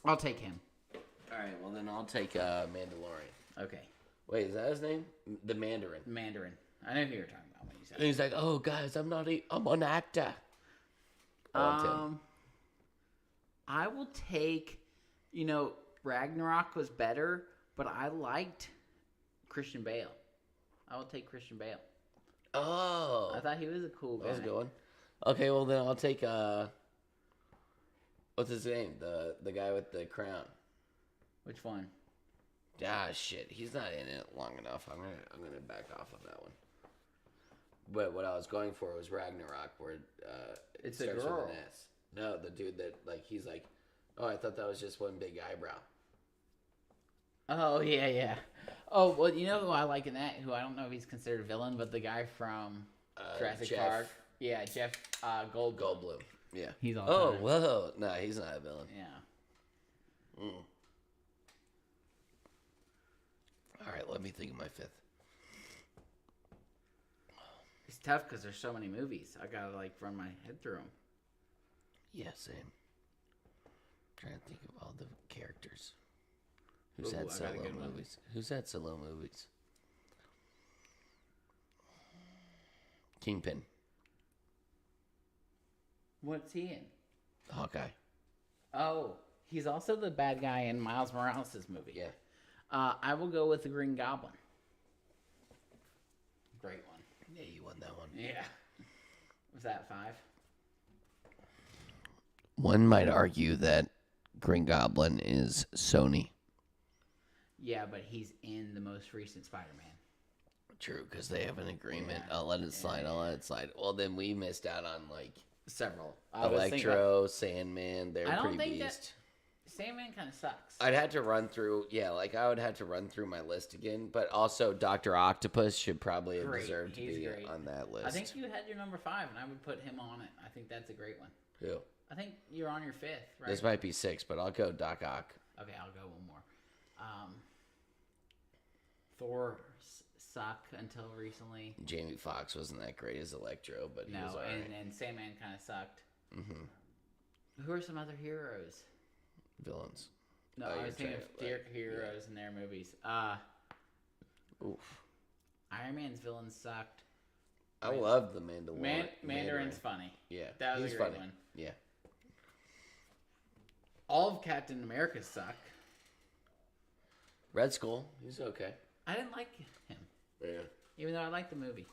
I'll take him. All right, well then I'll take Mandalorian. Okay. Wait, is that his name? The Mandarin. Mandarin. I know who you're talking about when you said. And he's like, "Oh, guys, I'm an actor." I will take. Ragnarok was better, but I liked Christian Bale. I will take Christian Bale. Oh, I thought he was a cool guy. that was a good one. Okay, well then I'll take what's his name? The guy with the crown. Which one? Ah, shit, he's not in it long enough. I'm gonna back off on that one. But what I was going for was Ragnarok, where It's it a starts girl. with an S. No, the dude that he's like, oh, I thought that was just one big eyebrow. Oh yeah. Oh well, you know who I like in that? Who I don't know if he's considered a villain, but the guy from Jurassic Jeff. Park. Yeah, Jeff Goldblum. Goldblum. Yeah. He's all. Oh, time. whoa. No, he's not a villain. Yeah. Mm. All right, let me think of my 5th. It's tough because there's so many movies. I gotta like run my head through them. Yeah, same. Trying to think of all the characters. Who's Ooh, had I got a solo good one. movies? Who's had solo movies? Kingpin. What's he in? Hawkeye. Oh, he's also the bad guy in Miles Morales' movie. Yeah. I will go with the Green Goblin. Great one. Yeah, you won that one. Yeah. Was that 5? One might argue that Green Goblin is Sony. Yeah, but he's in the most recent Spider-Man. True, because they have an agreement. Yeah. I'll let it slide. I'll let it slide. Well, then we missed out on like several. I was thinking- Electro, Sandman. They're I don't pretty think beast. Sandman kind of sucks. I'd have to run through. Yeah, like I would have to run through my list again. But also, Doctor Octopus should probably have Great. deserved to He's be great. on that list. I think you had your number 5, and I would put him on it. I think that's a great one. Who? I think you're on your 5th, right? This might be 6, but I'll go Doc Ock. Okay, I'll go one more. Thor suck until recently. Jamie Foxx wasn't that great as Electro, but he was No, alright. and Sandman kind of sucked. Mm-hmm. Who are some other heroes? Villains. No, Oh, I you're was thinking trying of to, like, heroes in their movies. Oof. Iron Man's villains sucked. I love the Mandalorian. Mandarin's funny. Yeah, That was he's a great funny. one. Yeah. All of Captain America suck. Red Skull, he's okay. I didn't like him, Yeah. even though I liked the movie.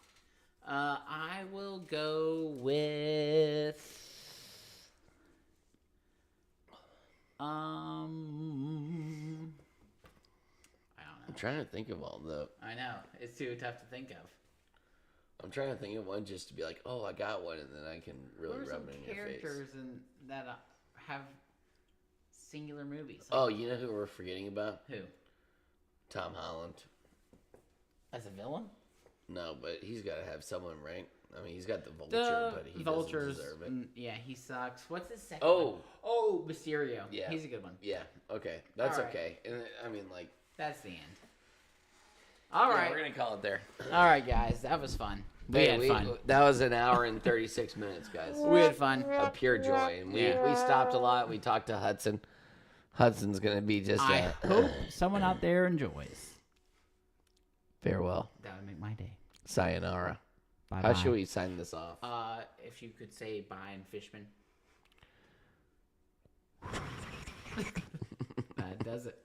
I will go with I don't I'm know. trying to think of all the. I know it's too tough to think of. I'm trying to think of one just to be like, oh, I got one, and then I can really What are rub some it in your face. characters that have singular movies? Oh, you know who we're forgetting about? Who? Tom Holland. As a villain? No, but he's got to have someone, right? I mean, he's got the Vulture, The but he Vultures. doesn't deserve it. Yeah, he sucks. What's his second? Oh. one? Oh, Mysterio. Yeah. He's a good one. Yeah, okay. That's All right. okay. And I mean, like... That's the end. All right. We're going to call it there. All right, guys. That was fun. We Hey, had fun. That was an hour and 36 minutes, guys. We had fun. Of pure joy. And we stopped a lot. We talked to Hudson. Hudson's going to be just I hope someone out there enjoys. Farewell. That would make my day. Sayonara. Bye-bye. How should we sign this off? If you could say bye in Fishman. That does it.